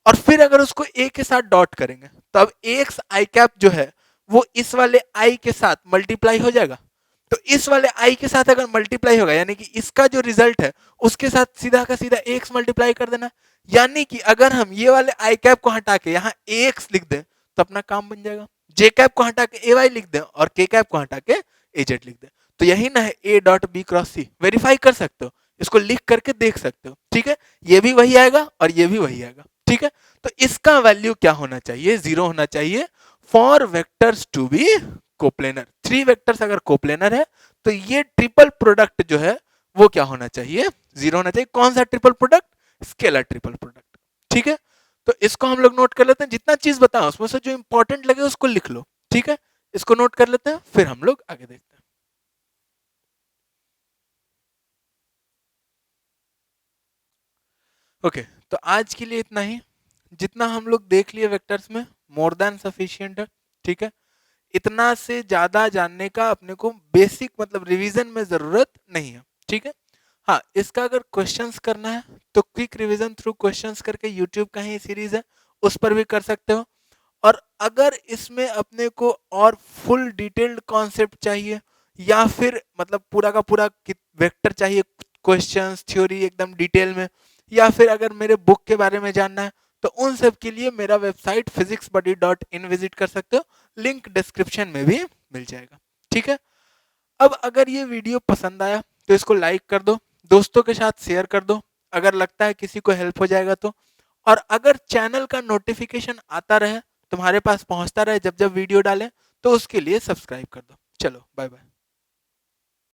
और फिर अगर उसको ए के साथ डॉट करेंगे तो अब एक्स आई कैप जो है वो इस वाले आई के साथ मल्टीप्लाई हो जाएगा। तो इस वाले आई के साथ अगर मल्टीप्लाई होगा यानी कि इसका जो रिजल्ट है उसके साथ सीधा का सीधा एक्स मल्टीप्लाई कर देना। यानी कि अगर हम ये वाले आई कैप को हटा के यहाँ एक्स लिख दें तो अपना काम बन जाएगा। जे कैप को हटा के ए वाई लिख दें और के कैप को हटा के ए जेड लिख दें, तो यही ना है A dot B cross C. Verify कर सकते हो, इसको लिख करके देख सकते हो। ठीक है, ये भी वही आएगा और ये भी वही आएगा। ठीक है, तो इसका वैल्यू क्या होना चाहिए, जीरो होना चाहिए for vectors to be coplanar. Three vectors अगर कोप्लेनर है तो ये ट्रिपल प्रोडक्ट जो है वो क्या होना चाहिए, जीरो होना चाहिए। कौन सा triple product, scalar triple product. ठीक है, तो इसको हम लोग नोट कर लेते हैं, जितना चीज बताओ उसमें से जो इंपॉर्टेंट लगे उसको लिख लो। ठीक है, इसको नोट कर लेते हैं, फिर हम लोग आगे देखते हैं। ओके, तो आज के लिए इतना ही। जितना हम लोग देख लिए वेक्टर्स में मोर देन सफिशिएंट है। ठीक है, इतना से ज्यादा जानने का अपने को बेसिक मतलब रिवीजन में जरूरत नहीं है। ठीक है, हाँ, इसका अगर क्वेश्चंस करना है तो क्विक रिवीजन थ्रू क्वेश्चंस करके यूट्यूब का ही सीरीज है, उस पर भी कर सकते हो। और अगर इसमें अपने को और फुल डिटेल्ड कॉन्सेप्ट चाहिए या फिर मतलब पूरा का पूरा वेक्टर चाहिए, क्वेश्चंस थ्योरी एकदम डिटेल में, या फिर अगर मेरे बुक के बारे में जानना है तो उन सब के लिए मेरा वेबसाइट physicsbuddy.in विजिट कर सकते हो, लिंक डिस्क्रिप्शन में भी मिल जाएगा। ठीक है, अब अगर ये वीडियो पसंद आया तो इसको लाइक कर दो, दोस्तों के साथ शेयर कर दो अगर लगता है किसी को हेल्प हो जाएगा तो। और अगर चैनल का नोटिफिकेशन आता रहे, तुम्हारे पास पहुंचता रहे जब जब वीडियो डालें, तो उसके लिए सब्सक्राइब कर दो। चलो बाय बाय।